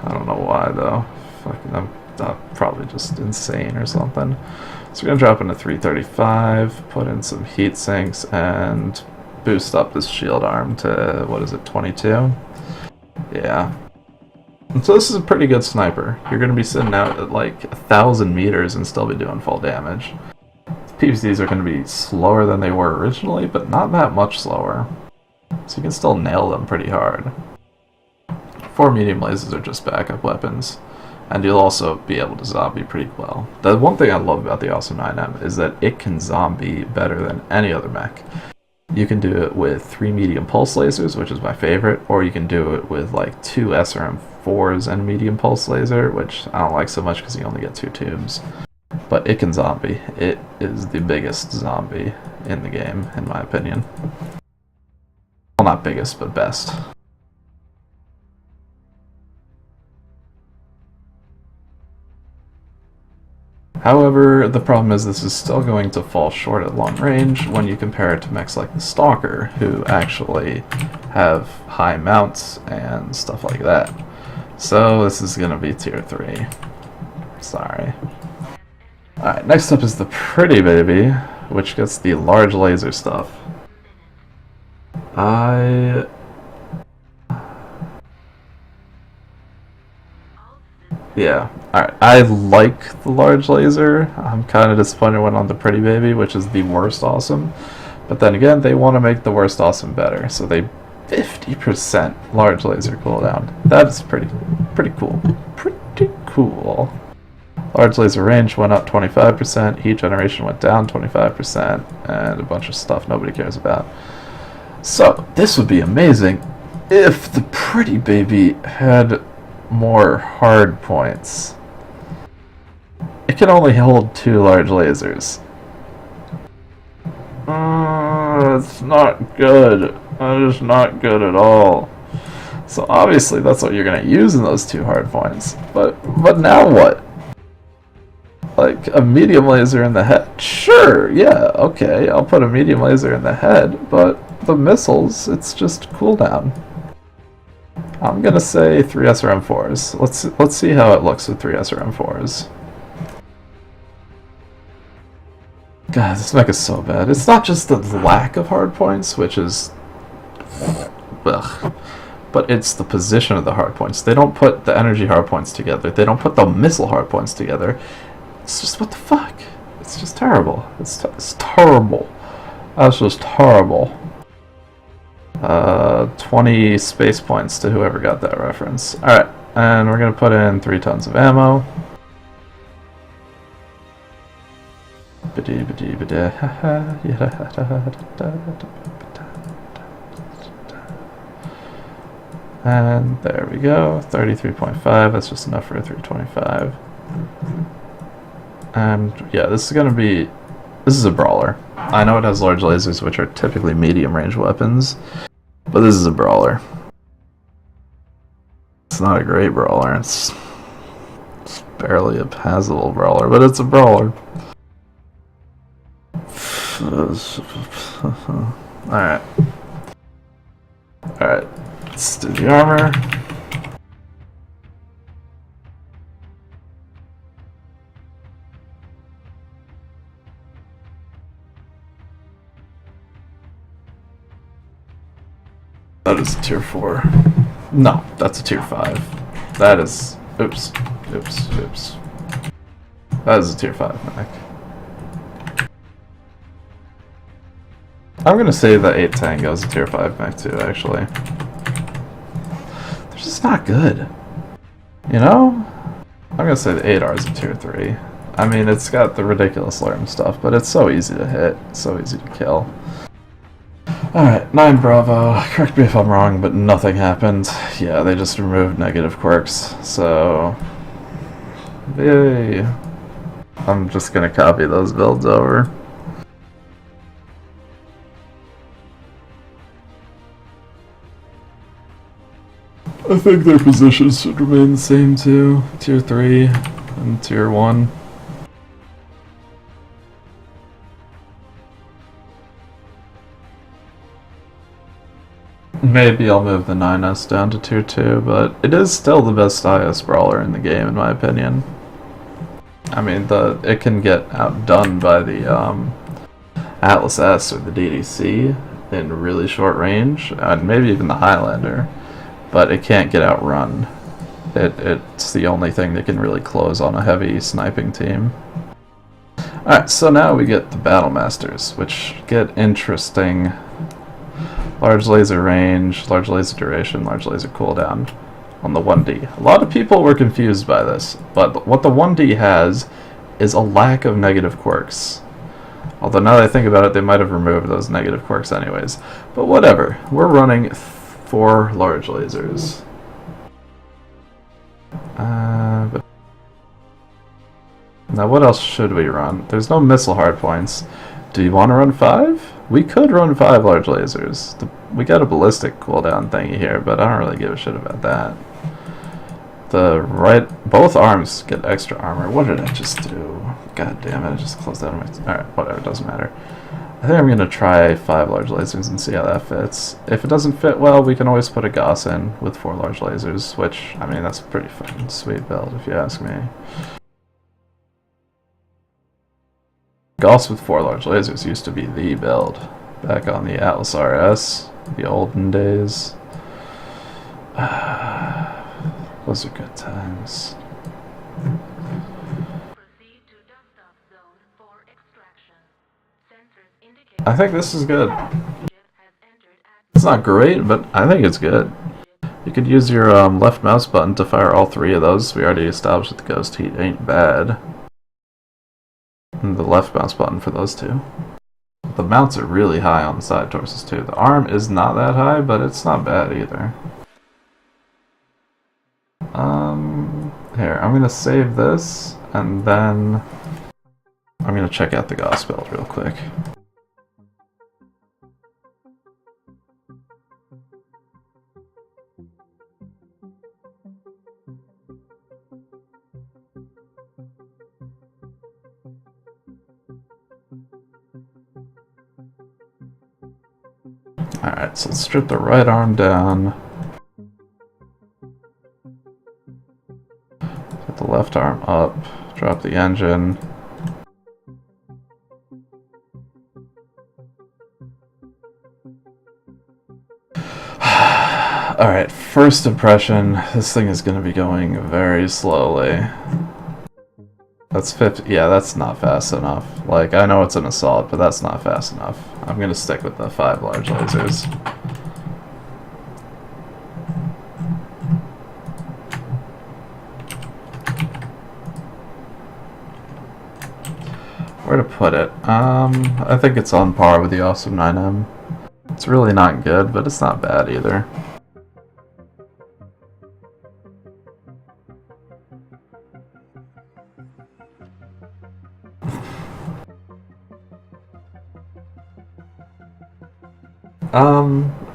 I don't know why though. Fucking, I'm probably just insane or something. So we're gonna drop into 335, put in some heat sinks, and boost up this shield arm to, what is it, 22? Yeah. And so this is a pretty good sniper. You're gonna be sitting out at like 1,000 meters and still be doing full damage. PVCs are going to be slower than they were originally, but not that much slower. So you can still nail them pretty hard. 4 medium lasers are just backup weapons, and you'll also be able to zombie pretty well. The one thing I love about the Awesome 9M is that it can zombie better than any other mech. You can do it with 3 medium pulse lasers, which is my favorite, or you can do it with like 2 SRM4s and a medium pulse laser, which I don't like so much because you only get 2 tubes. But it can zombie. It is the biggest zombie in the game, in my opinion. Well, not biggest, but best. However, the problem is this is still going to fall short at long range when you compare it to mechs like the Stalker, who actually have high mounts and stuff like that. So this is going to be tier 3. Sorry. Alright, next up is the Pretty Baby, which gets the large laser stuff. Yeah, alright, I like the large laser. I'm kind of disappointed it went on the Pretty Baby, which is the worst awesome. But then again, they want to make the worst awesome better, so they 50% large laser cooldown. That's pretty cool. Pretty cool. Large laser range went up 25%, heat generation went down 25%, and a bunch of stuff nobody cares about. So, this would be amazing if the Pretty Baby had more hard points. It can only hold 2 large lasers. It's not good. That is not good at all. So obviously that's what you're going to use in those 2 hard points. But now what? Like, a medium laser in the head? Sure, yeah, okay, I'll put a medium laser in the head, but the missiles, it's just cooldown. I'm gonna say 3 SRM4s. Let's see how it looks with 3 SRM4s. God, this mech is so bad. It's not just the lack of hard points, which is... ugh. But it's the position of the hard points. They don't put the energy hard points together. They don't put the missile hard points together. It's just, what the fuck? It's just terrible. It's terrible. That's just horrible. 20 space points to whoever got that reference. Alright, and we're going to put in 3 tons of ammo. And there we go, 33.5, that's just enough for a 325. And yeah, this is a brawler. I know it has large lasers, which are typically medium range weapons, but this is a brawler. It's not a great brawler, it's barely a passable brawler, but it's a brawler. Alright. Alright, let's do the armor. That is a tier 4. No, that's a tier 5. That is... oops. That is a tier 5 mech. I'm gonna say that 8 Tango is a tier 5 mech too, actually. They're just not good. You know? I'm gonna say the 8R is a tier 3. I mean, it's got the ridiculous alarm stuff, but it's so easy to hit, so easy to kill. Alright, 9 Bravo. Correct me if I'm wrong, but nothing happened. Yeah, they just removed negative quirks, so... Yay! I'm just gonna copy those builds over. I think their positions should remain the same too. Tier 3 and Tier 1. Maybe I'll move the 9S down to Tier 2, but it is still the best IS brawler in the game in my opinion. I mean, it can get outdone by the Atlas S or the DDC in really short range, and maybe even the Highlander, but it can't get outrun. It's the only thing that can really close on a heavy sniping team. Alright, so now we get the Battlemasters, which get interesting. Large laser range, large laser duration, large laser cooldown on the 1D. A lot of people were confused by this, but what the 1D has is a lack of negative quirks. Although now that I think about it, they might have removed those negative quirks anyways. But whatever, we're running 4 large lasers. Now what else should we run? There's no missile hardpoints. Do you want to run 5? We could run 5 large lasers. We got a ballistic cooldown thingy here, but I don't really give a shit about that. Both arms get extra armor. What did I just do? God damn it, I just closed out of my... Alright, whatever, doesn't matter. I think I'm going to try 5 large lasers and see how that fits. If it doesn't fit well, we can always put a Gauss in with 4 large lasers, which, I mean, that's a pretty fucking sweet build if you ask me. Gauss with 4 large lasers used to be the build back on the Atlas RS, the olden days. Those are good times. I think this is good. It's not great, but I think it's good. You could use your left mouse button to fire all 3 of those. We already established that the ghost heat ain't bad. And the left mouse button for those 2. The mounts are really high on the side torsos too. The arm is not that high, but it's not bad either. Here, I'm gonna save this, and then I'm gonna check out the Gauss build real quick. Alright, so let's strip the right arm down. Put the left arm up. Drop the engine. Alright, first impression, this thing is going to be going very slowly. That's 50. Yeah, that's not fast enough. Like, I know it's an assault, but that's not fast enough. I'm gonna stick with the 5 large lasers. Where to put it? I think it's on par with the Awesome 9M. It's really not good, but it's not bad either.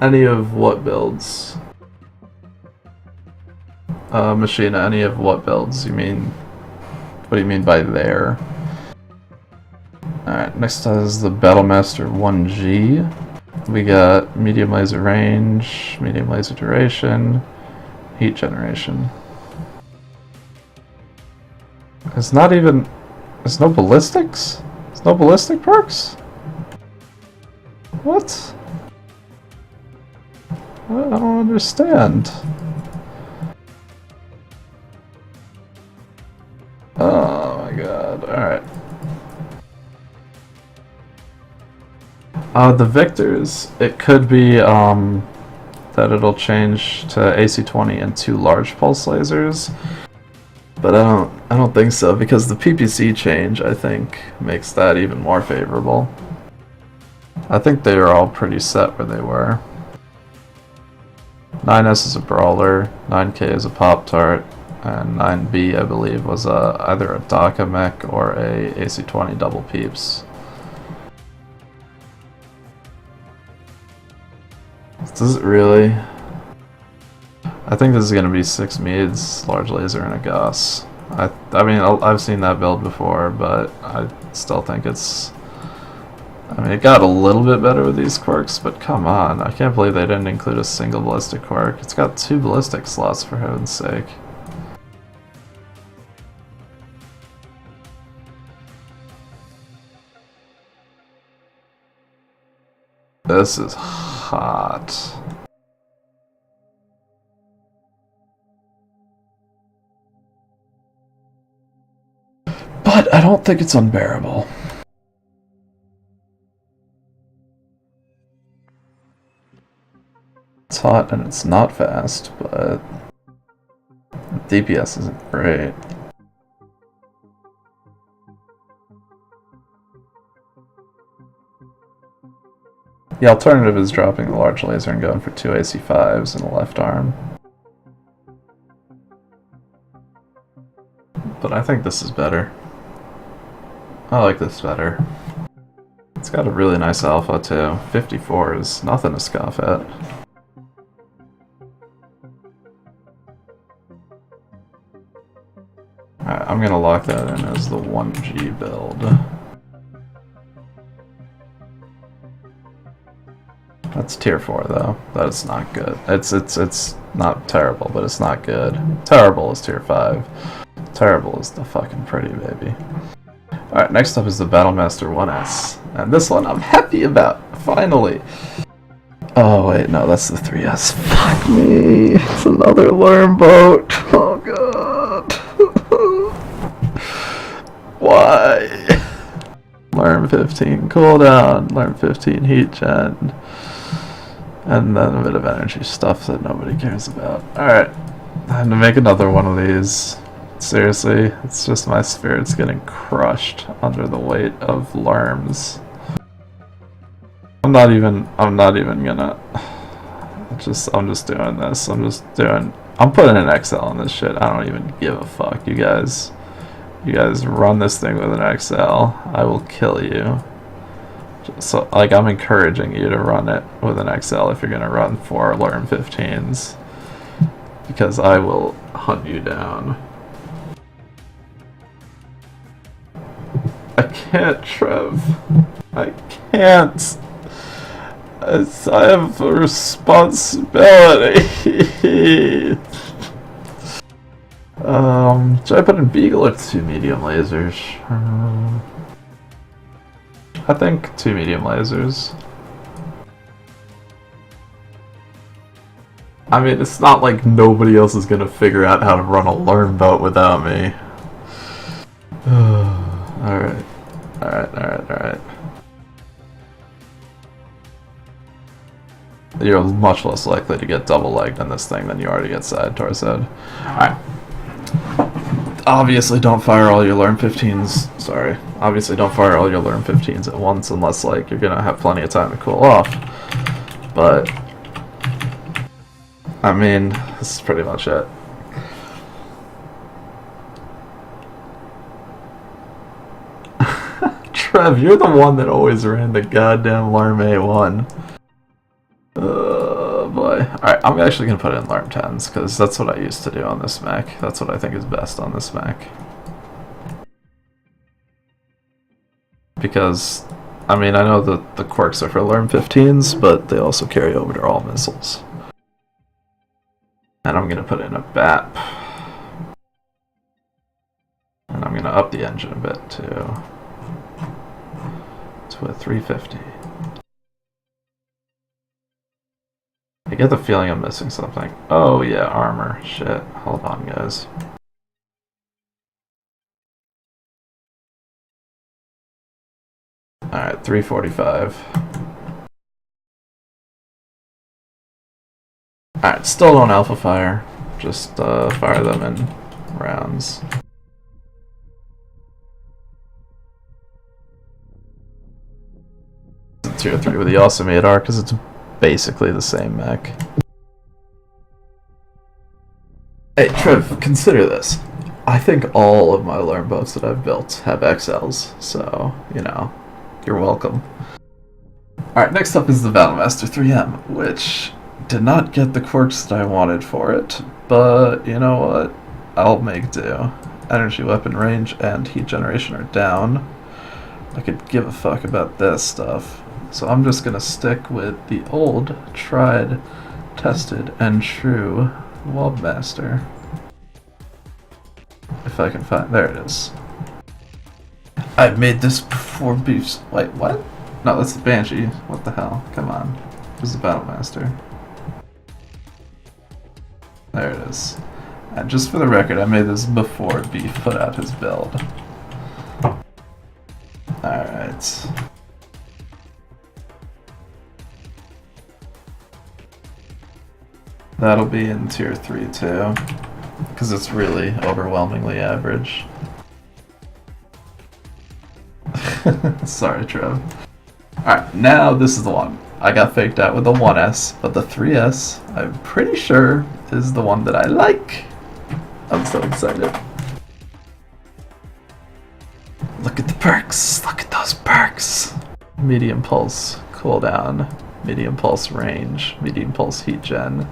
Any of what builds? Machina, any of what builds? You mean... What do you mean by there? Alright, next is the Battlemaster 1G. We got medium laser range, medium laser duration, heat generation. It's not even... There's no ballistics? There's no ballistic perks? What? I don't understand. Oh my god, alright. The Victors, it could be that it'll change to AC-20 and 2 large pulse lasers. But I don't think so, because the PPC change, I think, makes that even more favorable. I think they were all pretty set where they were. 9S is a brawler, 9K is a Pop-Tart, and 9B I believe was either a Jagermechs or a AC-20 double peeps. Does it really? I think this is going to be 6 Meads, Large Laser, and a Gus. I mean, I've seen that build before, but I still think it's... I mean, it got a little bit better with these quirks, but come on. I can't believe they didn't include a single ballistic quirk. It's got 2 ballistic slots, for heaven's sake. This is hot. But I don't think it's unbearable. It's hot and it's not fast, but DPS isn't great. The alternative is dropping the large laser and going for 2 AC5s and a left arm. But I think this is better. I like this better. It's got a really nice alpha too. 54 is nothing to scoff at. Alright, I'm gonna lock that in as the 1G build. That's tier 4 though. That is not good. It's not terrible, but it's not good. Terrible is tier 5. Terrible is the fucking pretty baby. Alright, next up is the Battlemaster 1S. And this one I'm happy about, finally. Oh wait, no, that's the 3S. Fuck me. It's another learn boat. Oh god. Why? Learn 15 cooldown, learn 15 heat gen. And then a bit of energy stuff that nobody cares about. Alright, time to make another one of these. Seriously, it's just my spirit's getting crushed under the weight of lerms. I'm not even gonna... I'm just doing this. I'm putting an XL on this shit. I don't even give a fuck. You guys run this thing with an XL. I will kill you. So, like, I'm encouraging you to run it with an XL if you're gonna run 4 Lerm 15s. Because I will hunt you down. I can't, Trev. I can't. I have a responsibility. Should I put in Beagle or 2 medium lasers? I think 2 medium lasers. I mean, it's not like nobody else is gonna figure out how to run a learn boat without me. Alright. You're much less likely to get double-legged in this thing than you are to get side torsoed. Alright. Obviously don't fire all your Learn 15s. Sorry. Obviously don't fire all your Learn 15s at once unless, like, you're gonna have plenty of time to cool off. But I mean, this is pretty much it. Trev, you're the one that always ran the goddamn Lerm A1. Oh boy. Alright, I'm actually going to put in Lerm 10s, because that's what I used to do on this mech. That's what I think is best on this mech. Because, I mean, I know that the quirks are for Lerm 15s, but they also carry over to all missiles. And I'm going to put in a BAP. And I'm going to up the engine a bit, too. To a 350. I get the feeling I'm missing something. Oh yeah, armor. Shit. Hold on, guys. Alright, 345. Alright, still don't alpha fire. Just fire them in rounds. tier 3 with the Awesome 8R because it's basically the same mech. Hey, Trev, consider this. I think all of my alarm boats that I've built have XLs, so, you know, you're welcome. Alright, next up is the Battlemaster 3M, which did not get the quirks that I wanted for it, but you know what? I'll make do. Energy weapon range and heat generation are down. I could give a fuck about this stuff. So I'm just gonna stick with the old, tried, tested, and true Wobmaster. If I can find... there it is. I made this before beefs... wait, what? No, that's the Banshee. What the hell? Come on. This is the Battlemaster. There it is. And just for the record, I made this before Beef put out his build. Alright. That'll be in tier 3 too, because it's really overwhelmingly average. Sorry, Trev. Alright, now this is the one. I got faked out with the 1S, but the 3S, I'm pretty sure, is the one that I like. I'm so excited. Look at the perks! Look at those perks! Medium pulse cooldown, medium pulse range, medium pulse heat gen.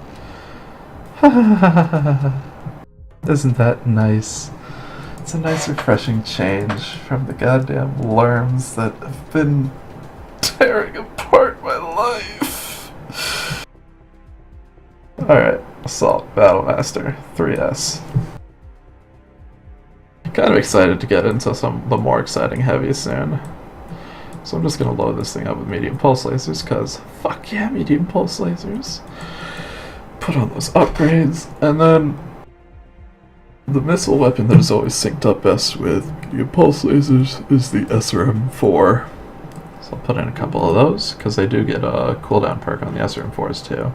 Isn't that nice? It's a nice refreshing change from the goddamn worms that have been tearing apart my life. Alright, Assault Battlemaster 3S. Kind of excited to get into the more exciting heavies soon. So I'm just gonna load this thing up with medium pulse lasers, cause fuck yeah, medium pulse lasers. Put on those upgrades, and then the missile weapon that is always synced up best with medium pulse lasers is the SRM-4. So I'll put in a couple of those, because they do get a cooldown perk on the SRM-4s too.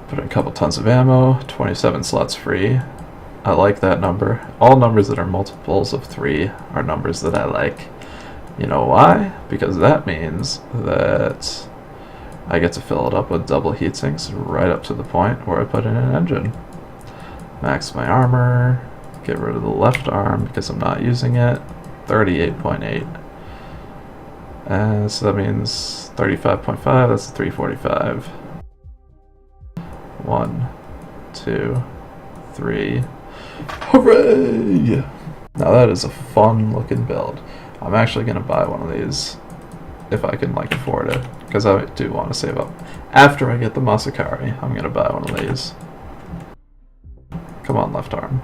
Put in a couple tons of ammo, 27 slots free. I like that number. All numbers that are multiples of 3 are numbers that I like. You know why? Because that means that I get to fill it up with double heat sinks right up to the point where I put in an engine. Max my armor, get rid of the left arm because I'm not using it, 38.8. So that means 35.5, that's 345. 1, 2, 3. Hooray! Now that is a fun looking build. I'm actually going to buy one of these if I can like afford it, because I do want to save up. After I get the Masakari, I'm going to buy one of these. Come on, left arm.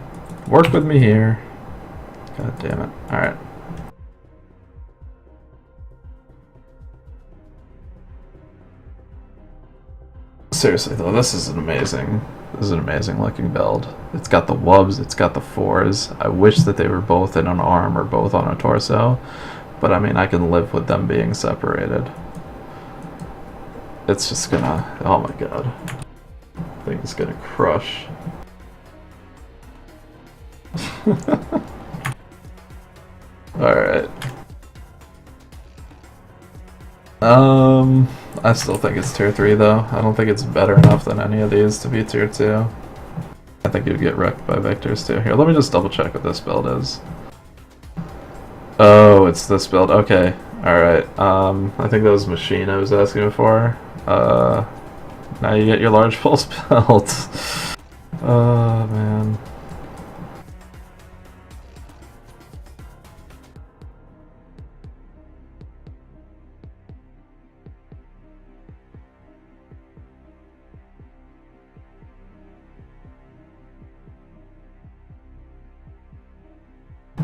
Work with me here. God damn it. Alright. Seriously though, this is an amazing looking build. It's got the wubs, it's got the 4s. I wish that they were both in an arm or both on a torso, but I mean, I can live with them being separated. It's just gonna, oh my god. I think it's gonna crush. Alright. I still think it's tier 3 though. I don't think it's better enough than any of these to be tier 2. I think you'd get wrecked by vectors too. Here, let me just double check what this build is. Oh, it's this build. Okay. Alright. I think that was Machine I was asking before. Now you get your large pulse build. Oh, man.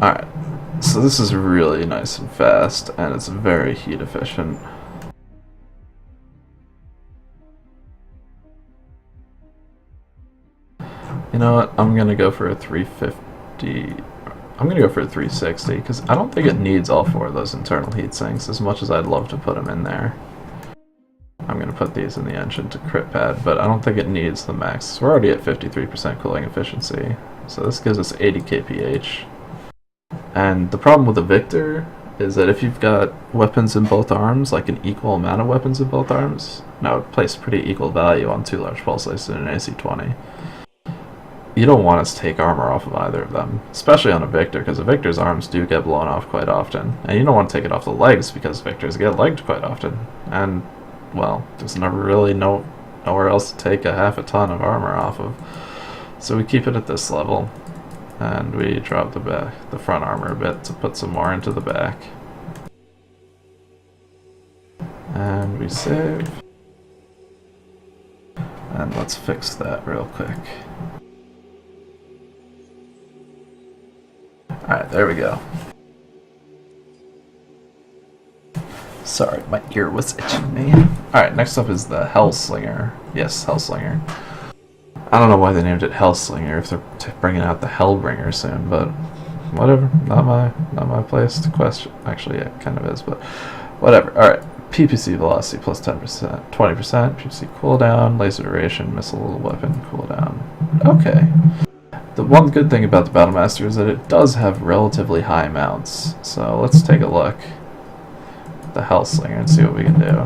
Alright, so this is really nice and fast, and it's very heat efficient. You know what, I'm gonna go for a 350, I'm gonna go for a 360, because I don't think it needs all 4 of those internal heat sinks, as much as I'd love to put them in there. I'm gonna put these in the engine to crit pad, but I don't think it needs the max. We're already at 53% cooling efficiency, so this gives us 80 kph. And the problem with the Victor is that if you've got weapons in both arms, like an equal amount of weapons in both arms, now it place pretty equal value on 2 large pulse laces and an AC-20. You don't want to take armor off of either of them, especially on a Victor, because a Victor's arms do get blown off quite often. And you don't want to take it off the legs, because Victors get legged quite often. And, well, there's never really nowhere else to take a half a ton of armor off of. So we keep it at this level. And we drop the front armor a bit to put some more into the back. And we save. And let's fix that real quick. Alright, there we go. Sorry, my ear was itching me. Alright, next up is the Hellslinger. Yes, Hellslinger. I don't know why they named it Hellslinger if they're bringing out the Hellbringer soon, but whatever. Not my place to question. Actually, yeah, it kind of is, but whatever. All right. PPC velocity plus 10%, 20%. PPC cooldown, laser duration, missile weapon cooldown. Okay. The one good thing about the Battlemaster is that it does have relatively high mounts. So let's take a look at the Hellslinger and see what we can do.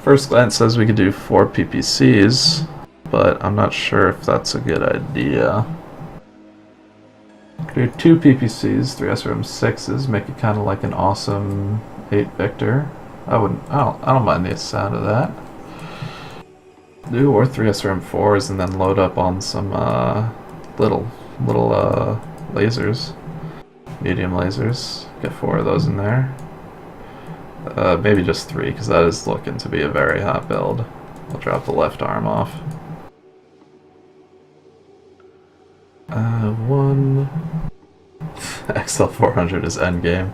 First glance says we could do 4 PPCs, but I'm not sure if that's a good idea. Do 2 PPCs, 3 SRM6s, make it kind of like an awesome 8 Victor. I don't mind the sound of that. Do or 3 SRM4s and then load up on some little lasers, medium lasers. Get 4 of those in there. Maybe just 3, because that is looking to be a very hot build. I'll drop the left arm off. 1... XL400 is endgame.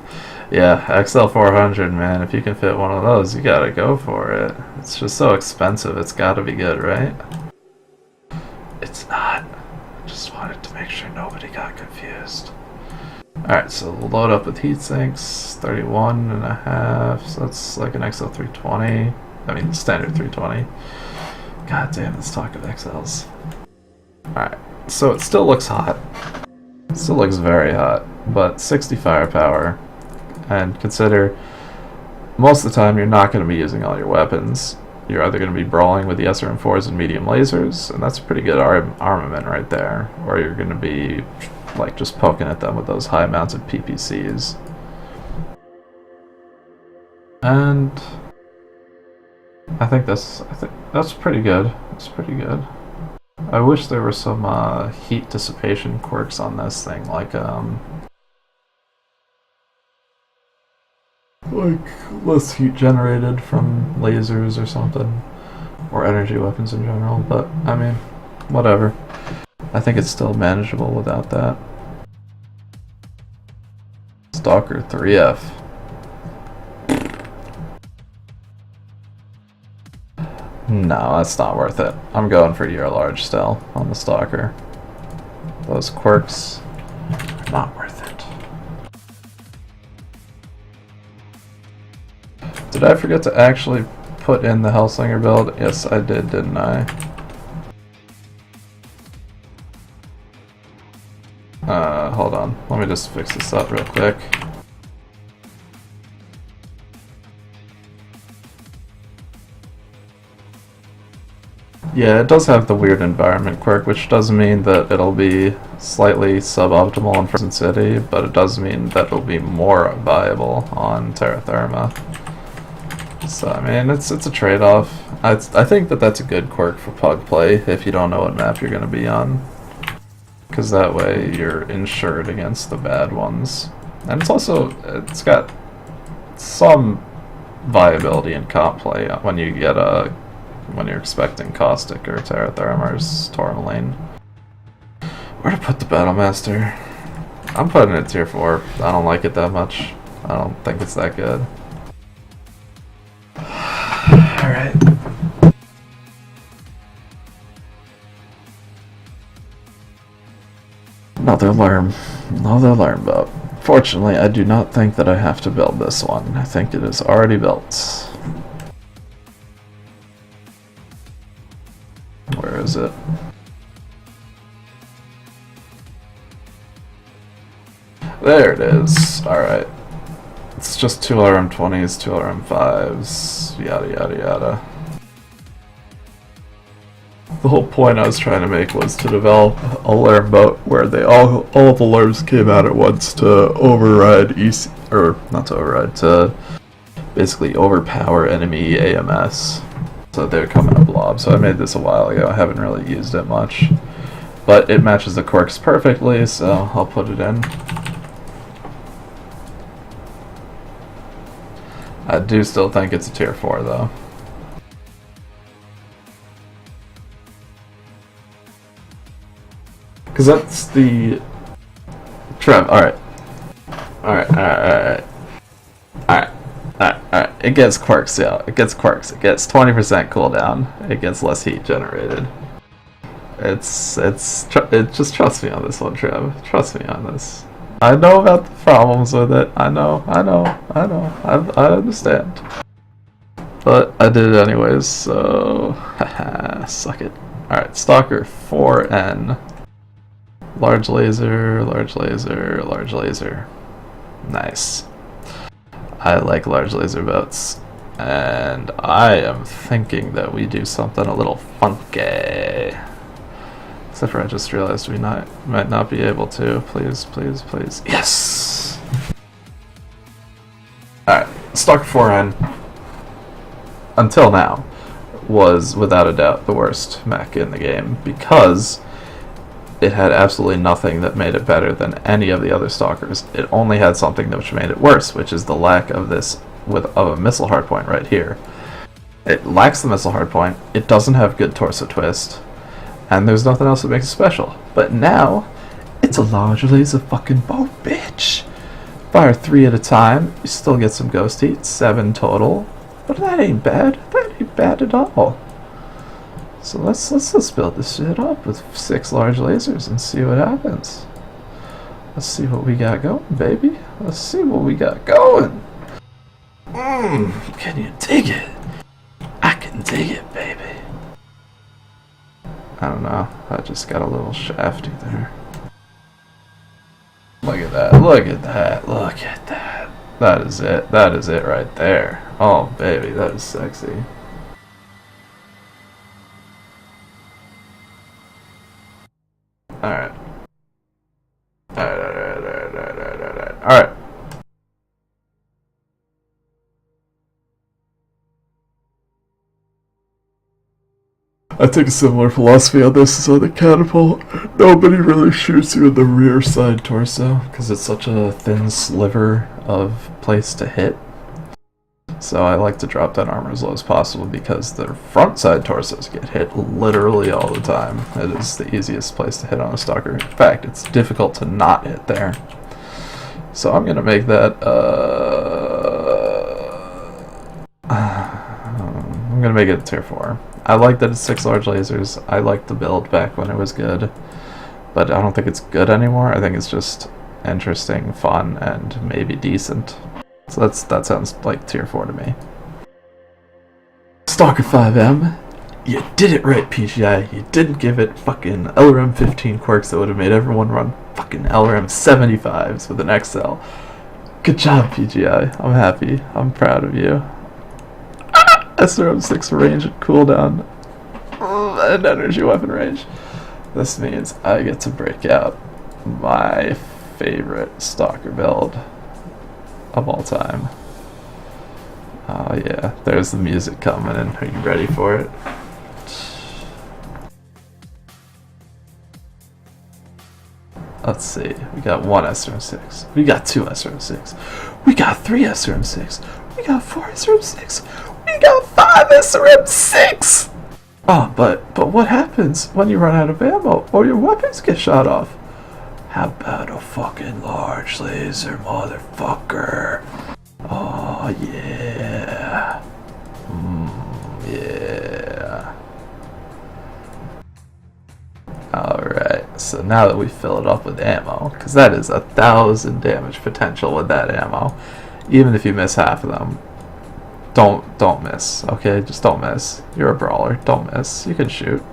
Yeah, XL400, man, if you can fit one of those, you gotta go for it. It's just so expensive, it's gotta be good, right? It's not. I just wanted to make sure nobody got confused. Alright, so we'll load up with heat sinks, 31.5, so that's like an XL320. I mean, standard 320. God damn, let's talk of XLs. Alright, so it still looks hot. It still looks very hot, but 60 firepower. And consider, most of the time you're not going to be using all your weapons. You're either going to be brawling with the SRM4s and medium lasers, and that's a pretty good armament right there, or you're going to be like just poking at them with those high mounted PPCs. And I think that's pretty good. It's pretty good. I wish there were some heat dissipation quirks on this thing, like less heat generated from lasers or something, or energy weapons in general, but I mean, whatever. I think it's still manageable without that. Stalker 3F. No, that's not worth it. I'm going for your large still on the Stalker. Those quirks are not worth it. Did I forget to actually put in the Hellslinger build? Yes, I did, didn't I? Hold on. Let me just fix this up real quick. Yeah, it does have the weird environment quirk, which does mean that it'll be slightly suboptimal in Frozen City, but it does mean that it'll be more viable on Terra Firma. So, I mean, it's a trade-off. I think that that's a good quirk for pug play if you don't know what map you're going to be on. Because that way you're insured against the bad ones. And it's got some viability in comp play when you get when you're expecting Caustic or Terra Firma's Tourmaline. Where to put the Battlemaster? I'm putting it tier 4. I don't like it that much. I don't think it's that good. Alright. Another learn boat. Fortunately, I do not think that I have to build this one. I think it is already built. Where is it? There it is. Alright. It's just 2 LRM-20s, 2 LRM-5s, yada yada yada. The whole point I was trying to make was to develop a LRM boat where they all the LRMs came out at once to override to basically overpower enemy AMS. So they're coming to blob. So I made this a while ago. I haven't really used it much. But it matches the quirks perfectly, so I'll put it in. I do still think it's a tier 4 though. Because that's the... Trev, alright. Alright. It gets quirks, yeah. It gets quirks. It gets 20% cooldown. It gets less heat generated. Just trust me on this one, Trev. Trust me on this. I know about the problems with it. I know. I understand. But I did it anyways, so... Haha, suck it. Alright, Stalker 4N. Large laser, large laser, large laser. Nice. I like large laser boats. And I am thinking that we do something a little funky. Except for I just realized we might not be able to. Please, please, please. Yes! Alright, Stalker 4N, until now, was without a doubt the worst mech in the game because it had absolutely nothing that made it better than any of the other Stalkers. It only had something which made it worse, which is the lack of of a missile hardpoint right here. It lacks the missile hardpoint, it doesn't have good torso twist, and there's nothing else that makes it special. But now, it's a large laser fucking boat, bitch! Fire 3 at a time, you still get some ghost heat, 7 total, but that ain't bad. That ain't bad at all. So let's build this shit up with 6 large lasers and see what happens. Let's see what we got going, baby. Let's see what we got going. Can you dig it? I can dig it, baby. I don't know. I just got a little shafty there. Look at that. Look at that. Look at that. That is it. That is it right there. Oh, baby, that is sexy. Alright. Alright. I take a similar philosophy on this as on the catapult. Nobody really shoots you in the rear side torso because it's such a thin sliver of place to hit. So I like to drop that armor as low as possible because the front side torsos get hit literally all the time. It is the easiest place to hit on a Stalker. In fact, it's difficult to not hit there. So I'm gonna make that I'm gonna make it a tier 4. I like that it's 6 large lasers. I liked the build back when it was good, but I don't think it's good anymore. I think it's just interesting, fun, and maybe decent. So that sounds like tier 4 to me. Stalker 5M, you did it right, PGI. You didn't give it fucking LRM 15 quirks that would have made everyone run fucking LRM 75s with an XL. Good job, PGI. I'm happy. I'm proud of you. SRM 6 range and cooldown and energy weapon range. This means I get to break out my favorite Stalker build of all time. Oh yeah, there's the music coming in. Are you ready for it? Let's see. We got 1 SRM6. We got 2 SRM6. We got 3 SRM6. We got 4 SRM6. We got 5 SRM6! Oh, but what happens when you run out of ammo or your weapons get shot off? How about a fucking large laser, motherfucker? Oh, yeah. Yeah. Alright, so now that we fill it up with ammo, because that is 1,000 damage potential with that ammo, even if you miss half of them, don't miss, okay? Just don't miss. You're a brawler. Don't miss. You can shoot.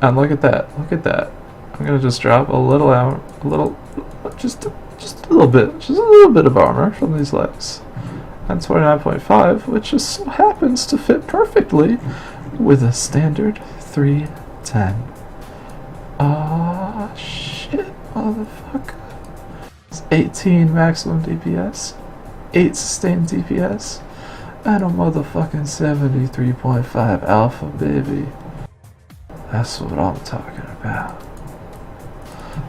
And look at that. Look at that. I'm gonna just drop a little ammo, a just a little bit, just a little bit of armor from these legs. And 29.5, which just so happens to fit perfectly with a standard 310. Ah, shit, motherfucker. It's 18 maximum DPS, 8 sustained DPS, and a motherfucking 73.5 alpha, baby. That's what I'm talking about.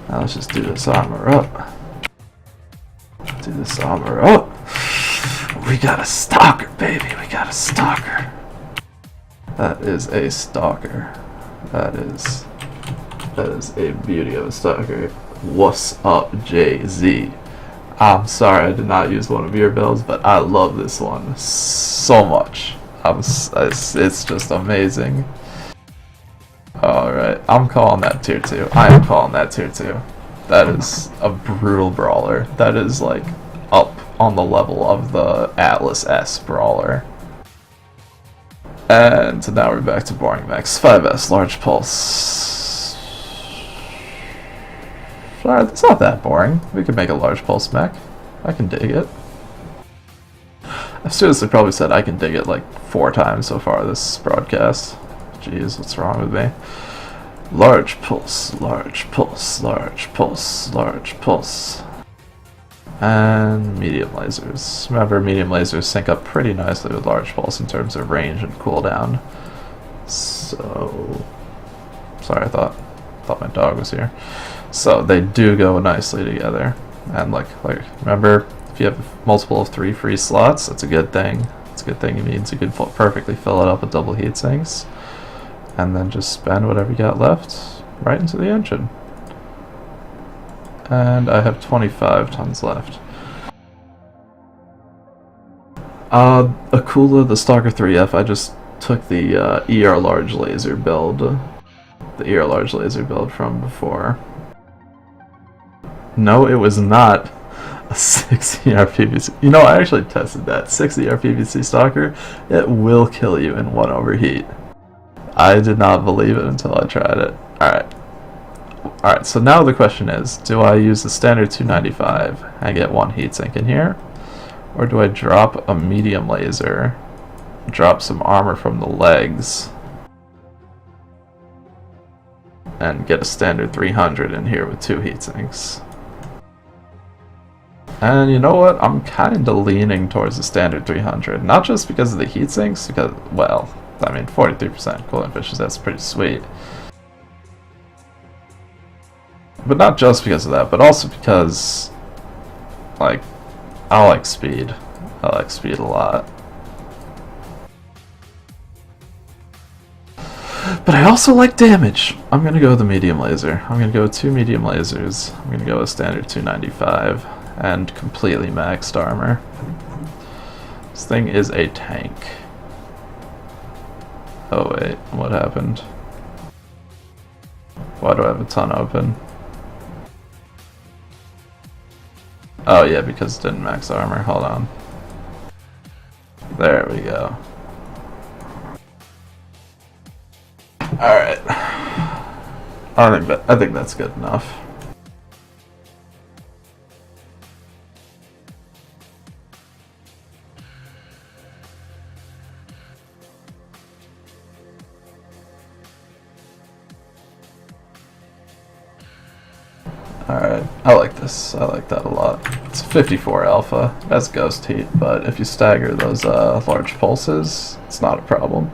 Now let's just do this armor up. Do this armor up. We got a stalker, baby. We got a stalker. That is a stalker. That is a beauty of a stalker. What's up, Jay-Z? I'm sorry I did not use one of your builds, but I love this one so much. It's just amazing. Alright, I'm calling that tier 2. I am calling that tier 2. That is a brutal brawler. That is like up on the level of the Atlas S brawler. And now we're back to boring mechs. 5S, large pulse. Alright, that's not that boring. We could make a large pulse mech. I can dig it. I've seriously probably said I can dig it like 4 times so far this broadcast. Jeez, what's wrong with me? Large pulse, large pulse, large pulse, large pulse. And medium lasers. Remember, medium lasers sync up pretty nicely with large pulse in terms of range and cooldown. So, sorry, I thought my dog was here. So they do go nicely together. And like remember, if you have multiple of 3 free slots, that's a good thing. It's a good thing. It means you can perfectly fill it up with double heat sinks, and then just spend whatever you got left right into the engine. And I have 25 tons left. Akula, the Stalker 3F, I just took the ER large laser build. The ER large laser build from before. No, it was not a 6 ER PVC. You know, I actually tested that. 6 ER PVC Stalker, it will kill you in 1 overheat. I did not believe it until I tried it. Alright, so now the question is, do I use the standard 295 and get 1 heatsink in here? Or do I drop a medium laser, drop some armor from the legs, and get a standard 300 in here with 2 heatsinks? And you know what? I'm kinda leaning towards the standard 300. Not just because of the heatsinks, because, well, I mean, 43% cooling efficiency, that's pretty sweet. But not just because of that, but also because, like, I like speed. I like speed a lot. But I also like damage. I'm gonna go with the medium laser. I'm gonna go with 2 medium lasers. I'm gonna go with standard 295 and completely maxed armor. This thing is a tank. Oh wait, what happened? Why do I have a ton open? Oh yeah, because it didn't max armor. Hold on. There we go. Alright. I think that's good enough. Alright, I like this. I like that a lot. It's 54 alpha. That's ghost heat, but if you stagger those large pulses, it's not a problem.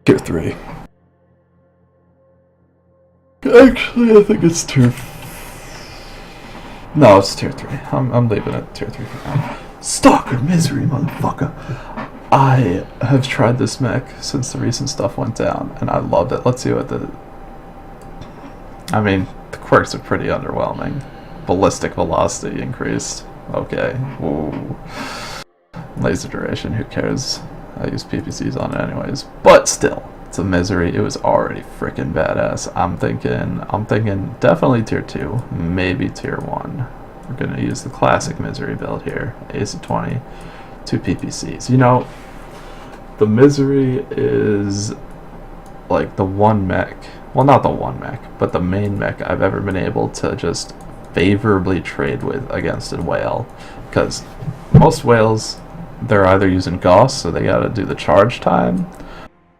Tier 3. Actually, I think it's tier... No, it's tier 3. I'm leaving it tier 3 for now. Stalker misery, motherfucker! I have tried this mech since the recent stuff went down, and I loved it. Let's see what the... I mean, the quirks are pretty underwhelming. Ballistic velocity increased. Okay. Ooh. Laser duration, who cares? I use PPCs on it anyways. But still, it's a misery. It was already freaking badass. I'm thinking definitely tier 2, maybe tier 1. We're gonna use the classic misery build here. AC20, 2 PPCs. You know, the misery is like the one mech well, not the one mech, but the main mech I've ever been able to just favorably trade with against a whale. Because most whales, they're either using Gauss, so they gotta do the charge time.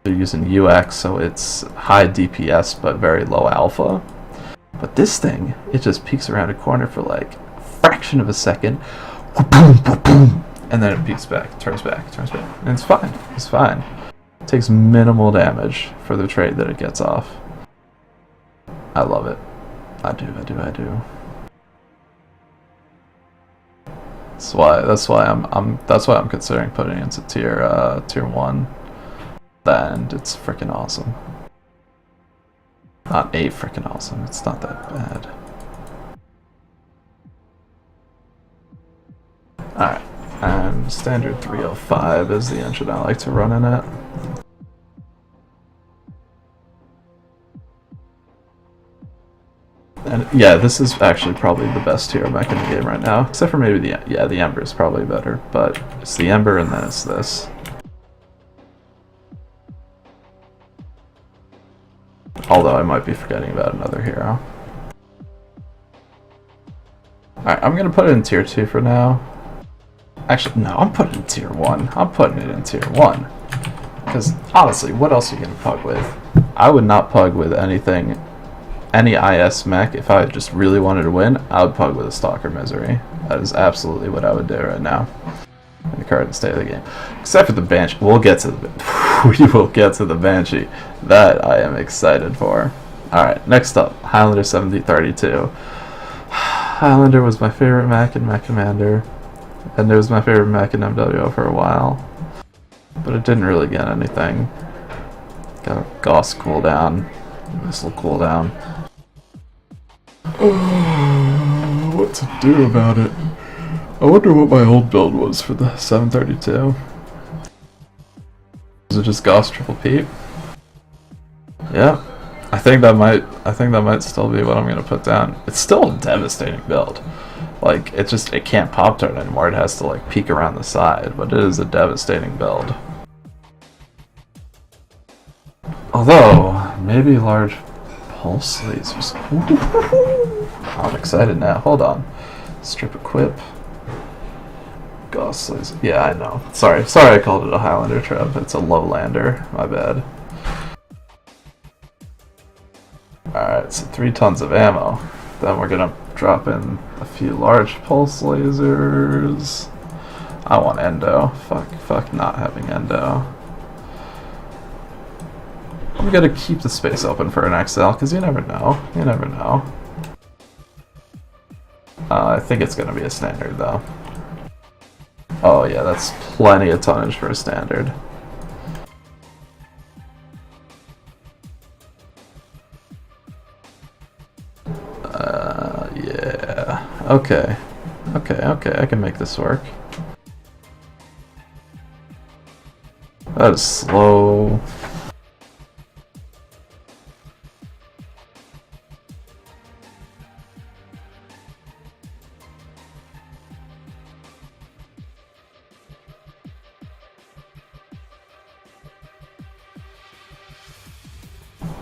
They're using UX, so it's high DPS but very low alpha. But this thing, it just peeks around a corner for like a fraction of a second, boom, boom, boom, and then it peeks back, turns back, and it's fine. It's fine. It takes minimal damage for the trade that it gets off. I love it. I do. That's why I'm considering putting it into tier 1. And it's freaking awesome. Not freaking awesome. It's not that bad. Alright, and standard 305 is the engine I like to run in it. And yeah, this is actually probably the best tier mech in the game right now, except for maybe the Ember is probably better, but it's the Ember and then it's this. Although I might be forgetting about another hero. Alright, I'm gonna put it in tier 2 for now. Actually, no, I'm putting it in tier 1. I'm putting it in tier 1. Because, honestly, what else are you gonna pug with? I would not pug with anything, any IS mech. If I just really wanted to win, I would pug with a Stalker Misery. That is absolutely what I would do right now. In the current state of the game. Except for the Banshee. We will get to the Banshee. That I am excited for. Alright, next up, Highlander 7032. Highlander was my favorite mech in Mech Commander. And it was my favorite mech in MWO for a while. But it didn't really get anything. Got a Gauss cooldown. Missile cooldown. What to do about it? I wonder what my old build was for the 732. Was it just Gauss triple peep? Yeah. I think that might still be what I'm gonna put down. It's still a devastating build. Like it can't pop turn anymore. It has to like peek around the side, but it is a devastating build. Although maybe large pulse lasers. I'm excited now. Hold on. Strip equip. Gauss laser. Yeah, I know. Sorry I called it a Highlander trap. It's a lowlander. My bad. Alright, so 3 tons of ammo. Then we're gonna drop in a few large pulse lasers. I want endo. Fuck not having endo. I'm gonna keep the space open for an XL, because you never know. You never know. I think it's gonna be a standard, though. Oh yeah, that's plenty of tonnage for a standard. Yeah. Okay, I can make this work. That is slow.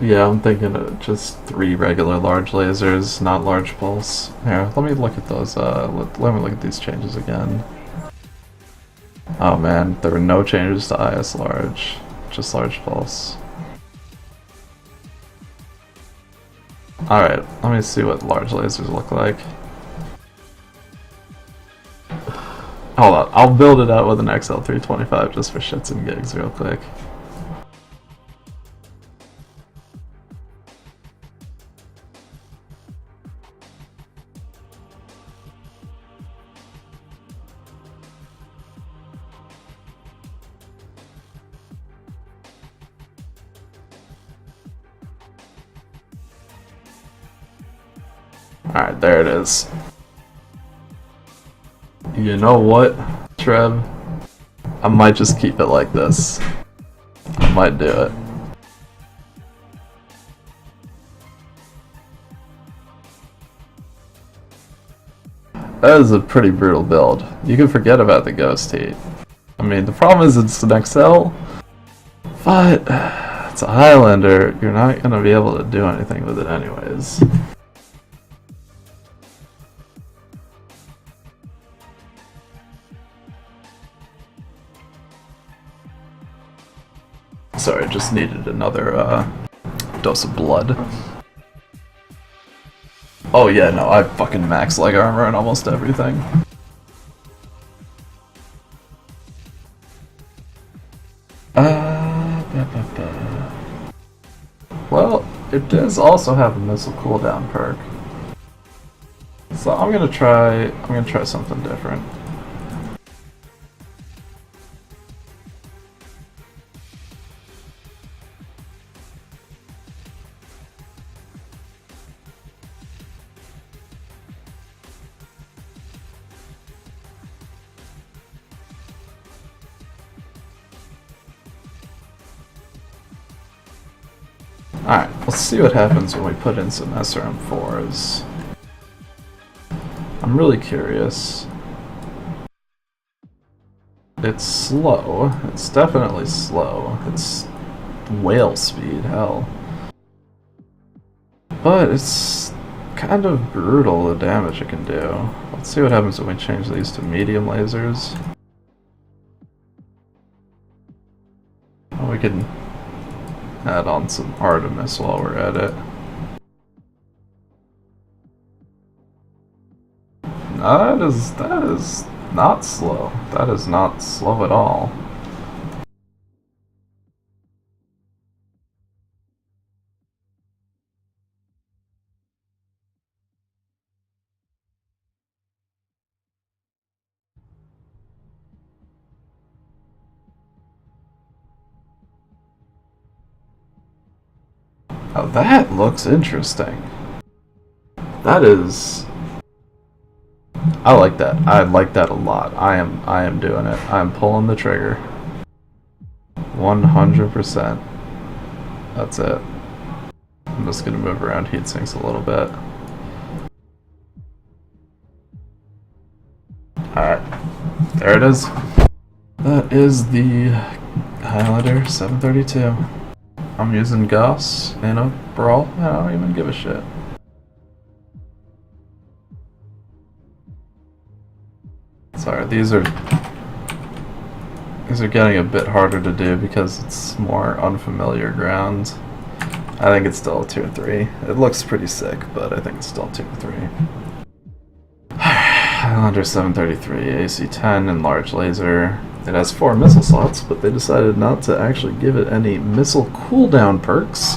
Yeah, I'm thinking of just 3 regular large lasers, not large pulse. Here, let me look at those, let me look at these changes again. Oh man, there were no changes to IS large, just large pulse. Alright, let me see what large lasers look like. Hold on, I'll build it out with an XL325 just for shits and gigs real quick. Alright, there it is. You know what, Trev? I might just keep it like this. I might do it. That is a pretty brutal build. You can forget about the ghost heat. I mean, the problem is it's an XL, but It's a Highlander, you're not going to be able to do anything with it anyways. Sorry, just needed another dose of blood. Oh yeah, no, I fucking max leg armor and almost everything. Well, it does also have a missile cooldown perk. So I'm gonna try something different. Alright, let's see what happens when we put in some SRM4s. I'm really curious. It's slow. It's definitely slow. It's whale speed, hell. But it's kind of brutal, the damage it can do. Let's see what happens when we change these to medium lasers. Oh, we can add on some Artemis while we're at it. No, that is not slow. That is not slow at all. Oh, that looks interesting. That is... I like that. I like that a lot. I am doing it. I'm pulling the trigger. 100%. That's it. I'm just gonna move around heatsinks a little bit. Alright. There it is. That is the Highlander 732. I'm using Gus in a brawl. I don't even give a shit. Sorry, these are getting a bit harder to do because it's more unfamiliar ground. I think it's still a tier 3. It looks pretty sick, but I think it's still tier 3. Highlander 733, AC-10 and large laser. It has 4 missile slots, but they decided not to actually give it any missile cooldown perks.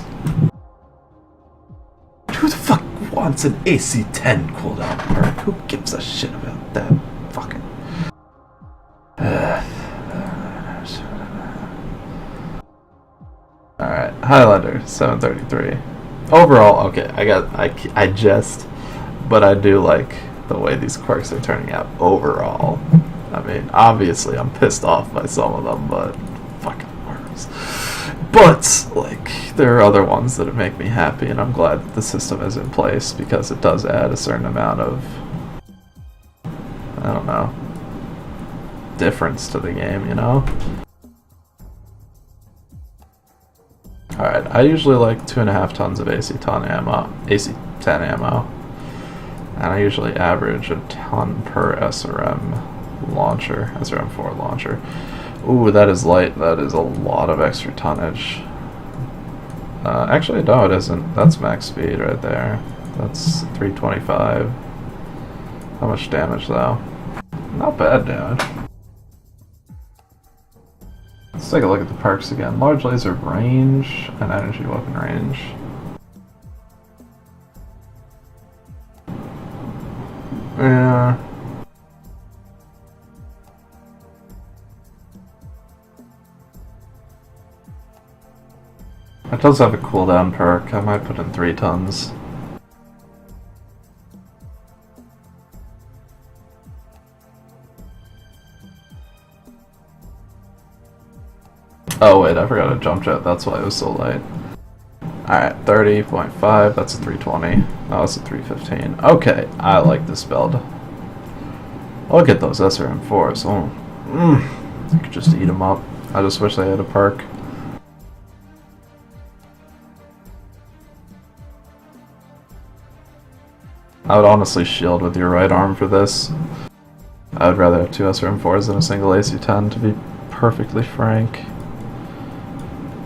Who the fuck wants an AC-10 cooldown perk? Who gives a shit about that fucking... Alright, Highlander 733. Overall, okay, I jest, but I do like the way these quirks are turning out overall. I mean, obviously I'm pissed off by some of them, but fucking worms. But, like, there are other ones that make me happy, and I'm glad that the system is in place because it does add a certain amount of, I don't know, difference to the game, you know? Alright, I usually like 2.5 tons of AC-10 ammo, and I usually average a ton per SRM launcher, SRM4 launcher. Ooh, that is light. That is a lot of extra tonnage. Actually, no, it isn't. That's max speed right there. That's 325. How much damage, though? Not bad damage. Let's take a look at the perks again. Large laser range and energy weapon range. Yeah. It does have a cooldown perk. I might put in 3 tons. Oh wait, I forgot a jump jet. That's why it was so light. Alright, 30.5. That's a 320. Oh, that's a 315. Okay, I like this build. I'll get those SRM4s. Oh, I could just eat them up. I just wish they had a perk. I would honestly shield with your right arm for this. I would rather have 2 SRM4s than a single AC-10, to be perfectly frank.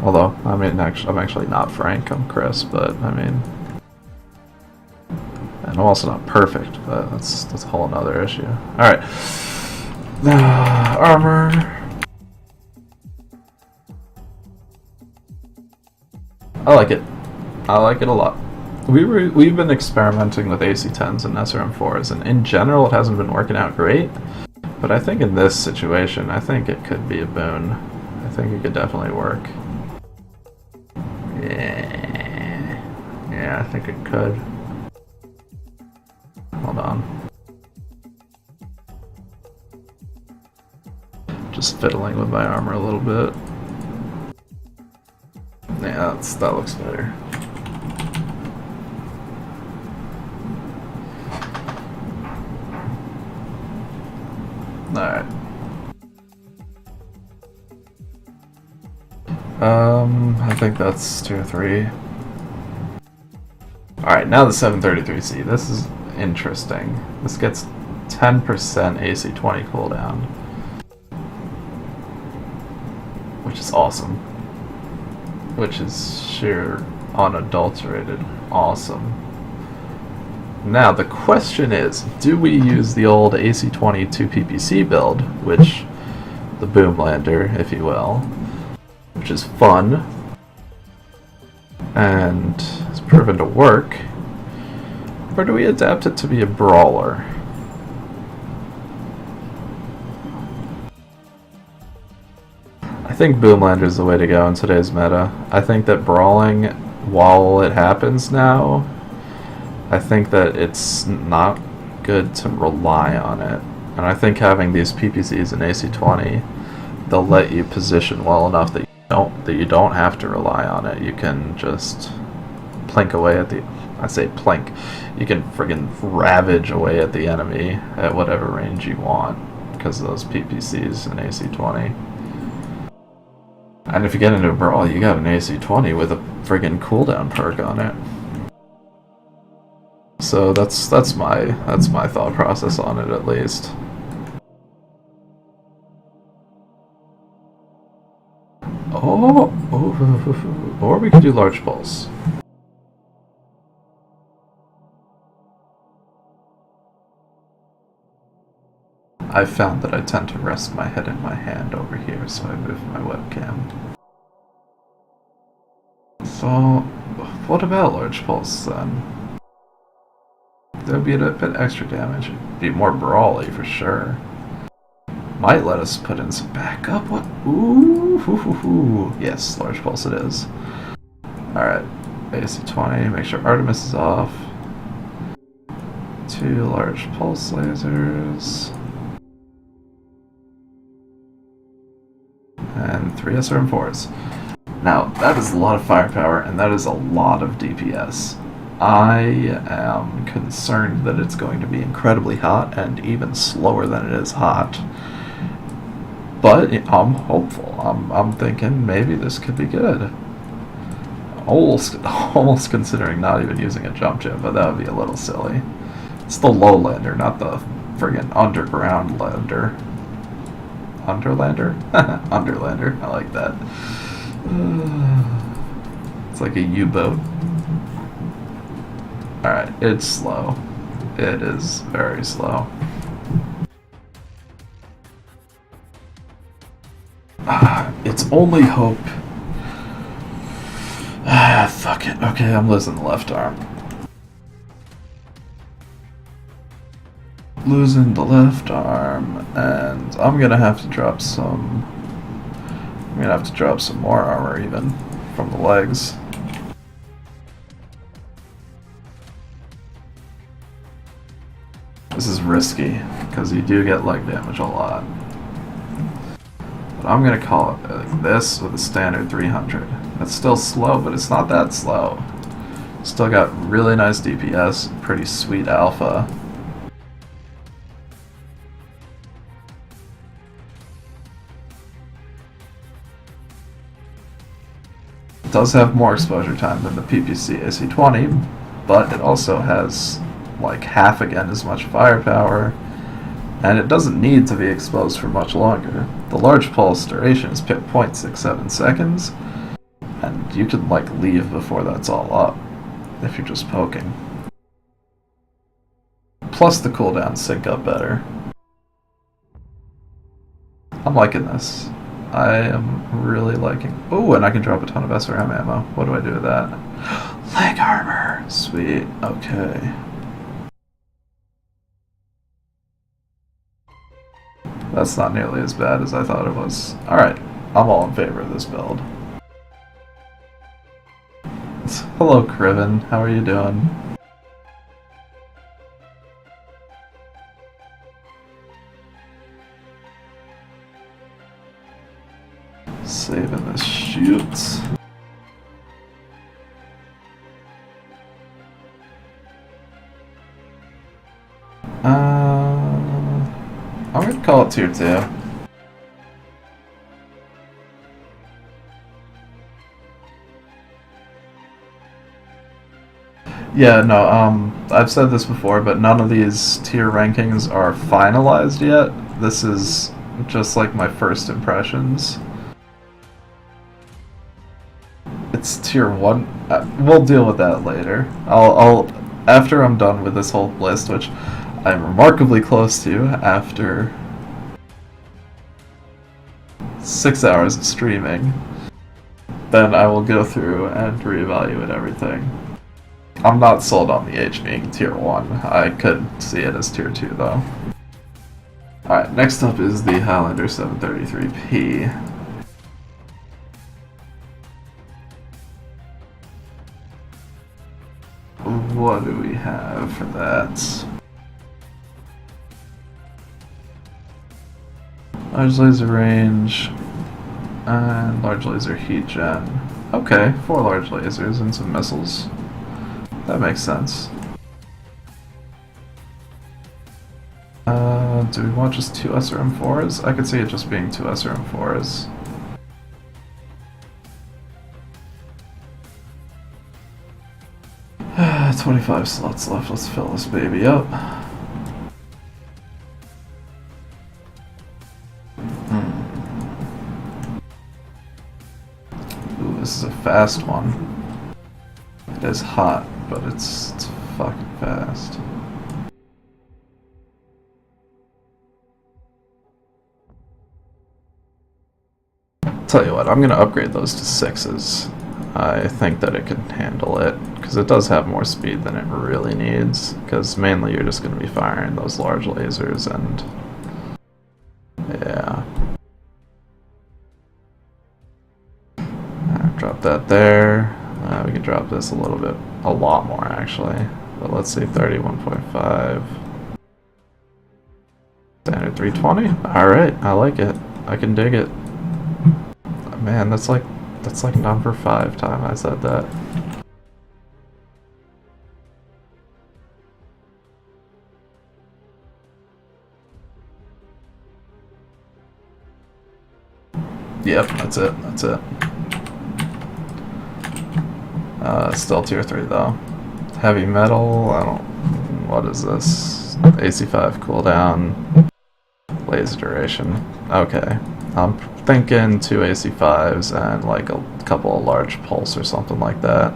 Although, I mean, I'm actually not frank, I'm Chris, but, I mean... And I'm also not perfect, but that's a whole nother issue. Alright. Armor... I like it. I like it a lot. We've been experimenting with AC-10s and SRM4s, and in general it hasn't been working out great. But I think in this situation, I think it could be a boon. I think it could definitely work. Yeah, I think it could. Hold on. Just fiddling with my armor a little bit. Yeah, that looks better. Alright. I think that's 2 or 3. Alright, now the 733C. This is interesting. This gets 10% AC-20 cooldown, which is awesome. Which is sheer unadulterated awesome. Now the question is, do we use the old AC-20 2PPC build, which the Boomlander, if you will, which is fun and has proven to work, or do we adapt it to be a brawler? I think Boomlander is the way to go in today's meta. I think that brawling, while it happens now, I think that it's not good to rely on it. And I think having these PPCs in AC-20, they'll let you position well enough that you don't have to rely on it. You can just plink away at the... I say plink. You can friggin' ravage away at the enemy at whatever range you want because of those PPCs in AC-20. And if you get into a brawl, you got an AC-20 with a friggin' cooldown perk on it. So that's my thought process on it, at least. Or we could do large pulse. I found that I tend to rest my head in my hand over here, so I move my webcam. So, what about large pulse then? There would be a bit extra damage. It'd be more brawly for sure. Might let us put in some backup. What? Ooh. Yes, large pulse it is. Alright. AC-20. Make sure Artemis is off. 2 large pulse lasers. And 3 SRM4s. Now, that is a lot of firepower, and that is a lot of DPS. I am concerned that it's going to be incredibly hot, and even slower than it is hot. But I'm hopeful. I'm thinking maybe this could be good. Almost considering not even using a jump jet, but that would be a little silly. It's the lowlander, not the friggin' underground lander. Underlander? Underlander. I like that. It's like a U-boat. Alright, it's slow. It is very slow. It's only hope. Fuck it. Okay, I'm losing the left arm. Losing the left arm, and I'm gonna have to drop some... I'm gonna have to drop some more armor even from the legs. This is risky, because you do get leg damage a lot. But I'm gonna call it this with a standard 300. That's still slow, but it's not that slow. Still got really nice DPS, pretty sweet alpha. It does have more exposure time than the PPC AC-20, but it also has like half again as much firepower, and it doesn't need to be exposed for much longer. The large pulse duration is 0.67 seconds, and you can like leave before that's all up if you're just poking. Plus the cooldowns sync up better. I'm liking this. I am really liking... Ooh, and I can drop a ton of SRM ammo. What do I do with that? Leg armor! Sweet. Okay. That's not nearly as bad as I thought it was. Alright, I'm all in favor of this build. Hello, Kriven. How are you doing? Saving the shoots. I'm gonna call it tier 2. Yeah, no, I've said this before, but none of these tier rankings are finalized yet. This is just like my first impressions. It's tier 1. We'll deal with that later. I'll after I'm done with this whole list, which I'm remarkably close to after 6 hours of streaming, then I will go through and reevaluate everything. I'm not sold on the H being tier 1. I could see it as tier 2 though. Alright, next up is the Highlander 733P. What do we have for that? Large laser range and large laser heat gen. Okay, 4 large lasers and some missiles. That makes sense. Do we want just 2 SRM4s? I could see it just being 2 SRM4s. Ah, 25 slots left. Let's fill this baby up. Ooh, this is a fast one. It is hot, but it's fucking fast. Tell you what, I'm gonna upgrade those to 6s. I think that it can handle it, because it does have more speed than it really needs, because mainly you're just gonna be firing those large lasers and... yeah. Drop that there. We can drop this a little bit, a lot more actually, but let's see, 31.5. Standard 320? Alright, I like it. I can dig it. Man, that's like number 5 time I said that. Yep, that's it, that's it. Still tier 3 though. Heavy metal, I don't... what is this? AC5 cooldown. Laser duration. Okay. I'm thinking 2 AC5s and like a couple of large pulse or something like that.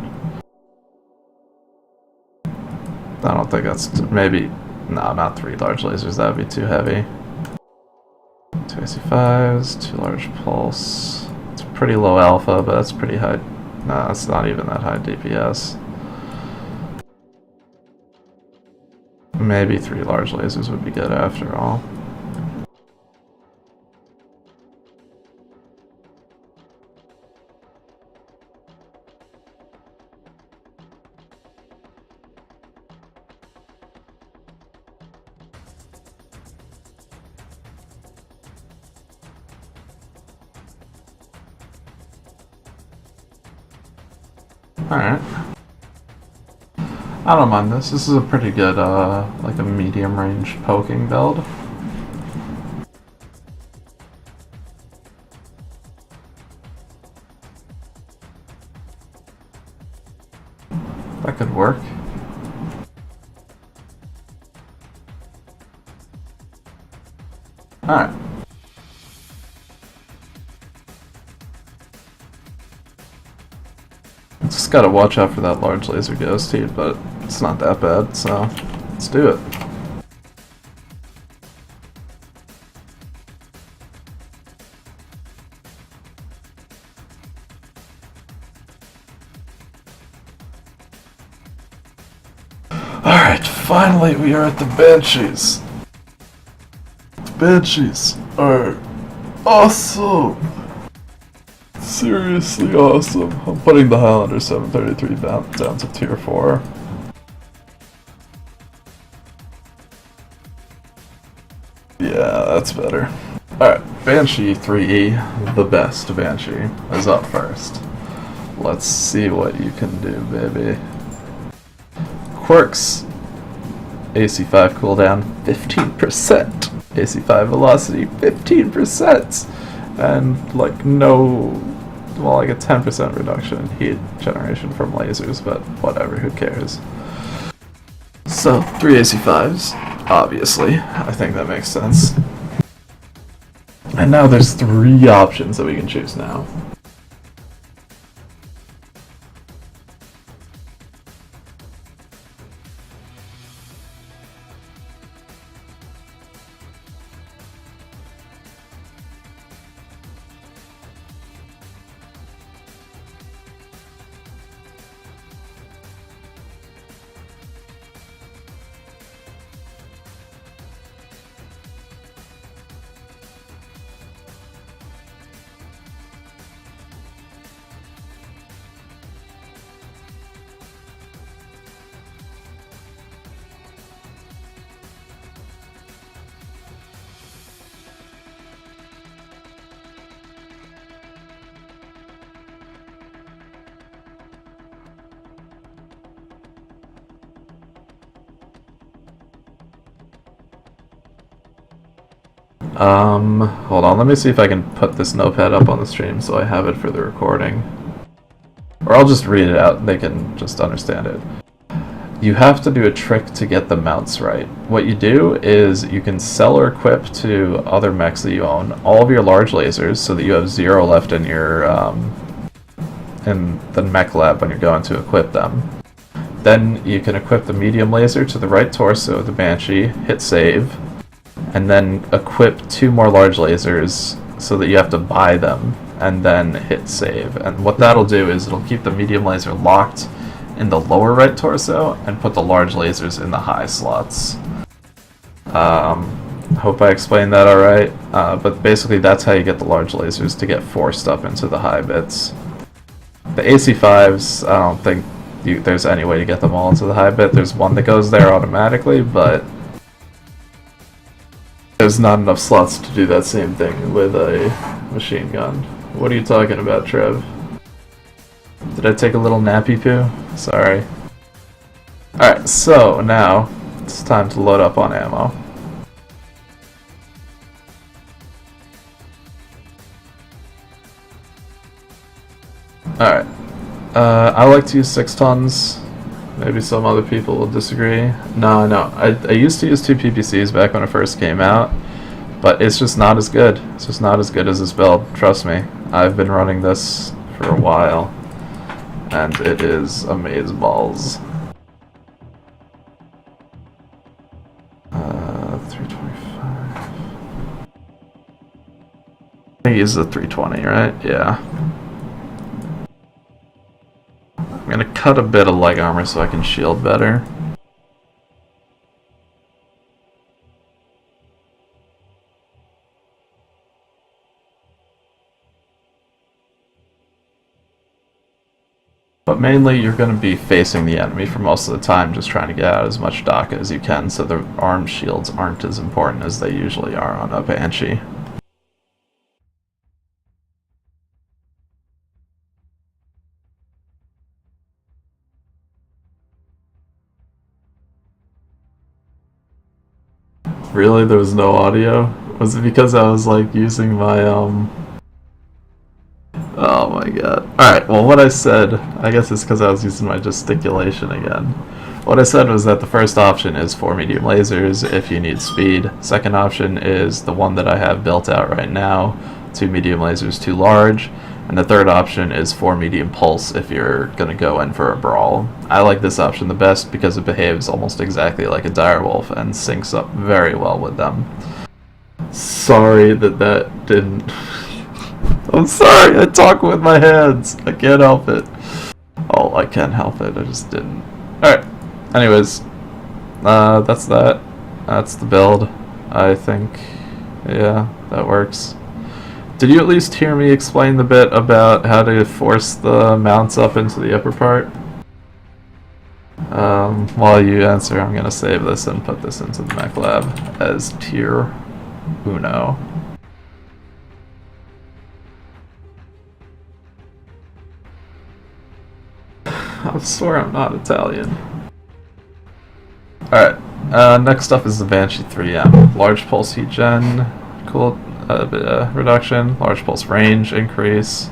I don't think that's... maybe... no, not 3 large lasers, that would be too heavy. 2 AC5s, 2 large pulse. It's pretty low alpha, but that's pretty high... no, it's not even that high DPS. Maybe 3 large lasers would be good after all. Alright. I don't mind this. This is a pretty good, like a medium range poking build. That could work. Alright. Just gotta watch out for that large laser ghost here, but it's not that bad, so let's do it. Alright, finally we are at the Banshees. The Banshees are awesome! Seriously awesome. I'm putting the Highlanders 733 down to tier 4. Yeah, that's better. Alright, Banshee 3E, the best Banshee, is up first. Let's see what you can do, baby. Quirks. AC5 cooldown, 15%. AC5 velocity, 15%. And like like a 10% reduction in heat generation from lasers, but whatever, who cares. So, 3 AC5s, obviously. I think that makes sense. And now there's 3 options that we can choose now. Hold on, let me see if I can put this notepad up on the stream so I have it for the recording. Or I'll just read it out and they can just understand it. You have to do a trick to get the mounts right. What you do is you can sell or equip to other mechs that you own all of your large lasers so that you have 0 left in your in the mech lab when you're going to equip them. Then you can equip the medium laser to the right torso of the Banshee, hit save, and then equip 2 more large lasers so that you have to buy them, and then hit save. And what that'll do is it'll keep the medium laser locked in the lower right torso and put the large lasers in the high slots. Hope I explained that alright, but basically that's how you get the large lasers to get forced up into the high bits. The AC5s, I don't think there's any way to get them all into the high bit. There's one that goes there automatically, but there's not enough slots to do that same thing with a machine gun. What are you talking about, Trev? Did I take a little nappy poo? Sorry. Alright, so now it's time to load up on ammo. Alright. I like to use 6 tons. Maybe some other people will disagree. No. I used to use 2 PPCs back when it first came out, but it's just not as good. It's just not as good as this build. Trust me. I've been running this for a while, and it is amazeballs. 325. I think he's the 320, right? Yeah. I'm gonna cut a bit of leg armor so I can shield better. But mainly you're gonna be facing the enemy for most of the time, just trying to get out as much DACA as you can, so the arm shields aren't as important as they usually are on a Banshee. Really? There was no audio? Was it because I was like using my oh my god. Alright, well what I said, I guess it's because I was using my gesticulation again. What I said was that the first option is 4 medium lasers if you need speed. Second option is the one that I have built out right now, 2 medium lasers, 2 large. And the third option is 4 medium pulse if you're going to go in for a brawl. I like this option the best because it behaves almost exactly like a direwolf and syncs up very well with them. Sorry that didn't... I'm sorry, I talk with my hands. I can't help it. Oh, I can't help it, I just didn't. Alright, anyways, that's that. That's the build, I think. Yeah, that works. Did you at least hear me explain the bit about how to force the mounts up into the upper part? While you answer, I'm going to save this and put this into the mech lab as tier uno. I swear I'm not Italian. Alright, next up is the Banshee 3M. Large pulse heat gen, cool reduction, large pulse range increase.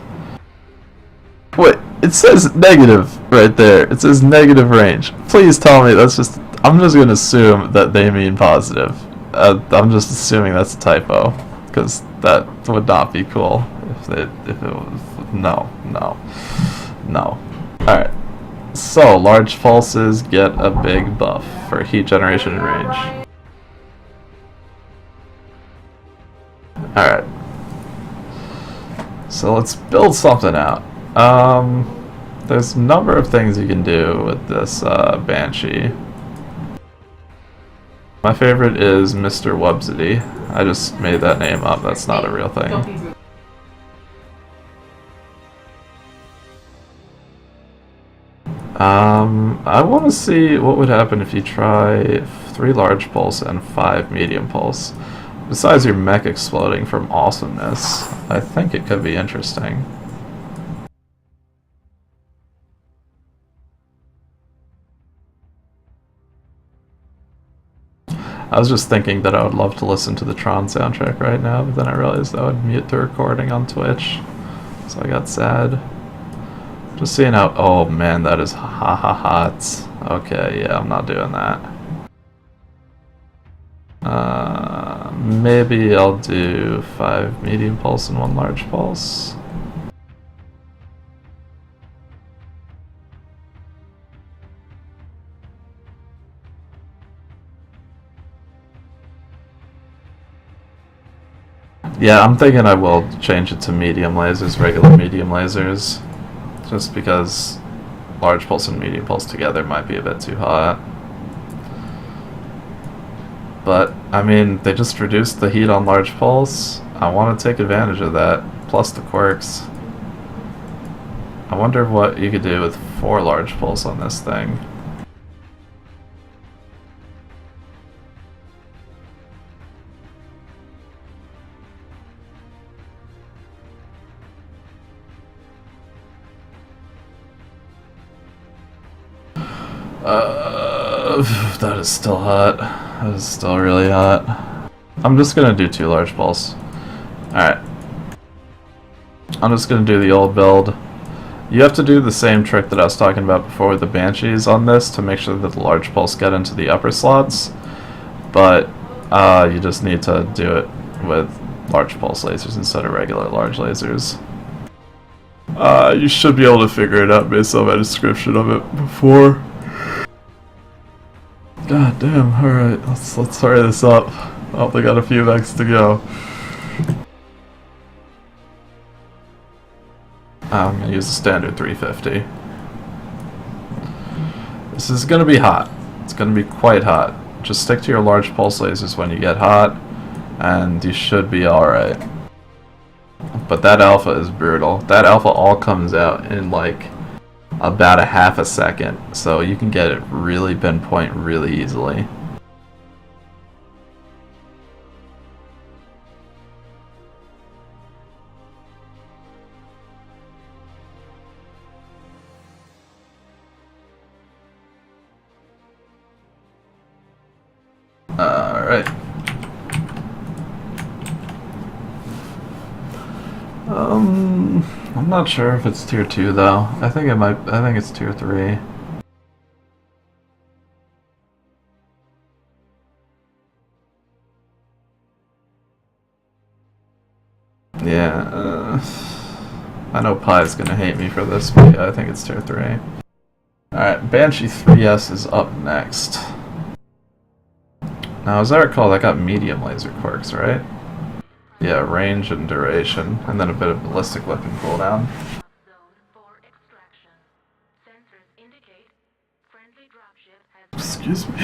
Wait, it says negative right there. It says negative range. Please tell me that's just... I'm just going to assume that they mean positive. I'm just assuming that's a typo, because that would not be cool if it was... No. Alright. So, large pulses get a big buff for heat generation and range. Alright. So let's build something out. There's a number of things you can do with this Banshee. My favorite is Mr. Wubsity. I just made that name up, that's not a real thing. I want to see what would happen if you try 3 large pulse and 5 medium pulse. Besides your mech exploding from awesomeness, I think it could be interesting. I was just thinking that I would love to listen to the Tron soundtrack right now, but then I realized that would mute the recording on Twitch, so I got sad. Just seeing how... Oh man, that is hot. Okay, yeah, I'm not doing that. Maybe I'll do 5 medium pulse and 1 large pulse. Yeah, I'm thinking I will change it to medium lasers, regular medium lasers. Just because large pulse and medium pulse together might be a bit too hot. But, I mean, they just reduced the heat on large pulse. I want to take advantage of that, plus the quirks. I wonder what you could do with 4 large pulse on this thing. That is still hot. That is still really hot. I'm just gonna do 2 large pulse. Alright. I'm just gonna do the old build. You have to do the same trick that I was talking about before with the Banshees on this to make sure that the large pulse get into the upper slots. But you just need to do it with large pulse lasers instead of regular large lasers. You should be able to figure it out based on my description of it before. God damn, alright, let's hurry this up. Oh, they got a few mechs to go. I'm gonna use the standard 350. This is gonna be hot. It's gonna be quite hot. Just stick to your large pulse lasers when you get hot, and you should be alright. But that alpha is brutal. That alpha all comes out in like about a half a second, so you can get it really pinpoint really easily. Alright. I'm not sure if it's tier 2 though. I think it's tier 3. Yeah, I know Pie's gonna hate me for this, but yeah, I think it's tier 3. Alright, Banshee 3S is up next. Now, as I recall, that got medium laser quirks, right? Yeah, range and duration, and then a bit of ballistic weapon cooldown. Excuse me.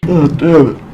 Oh, damn it.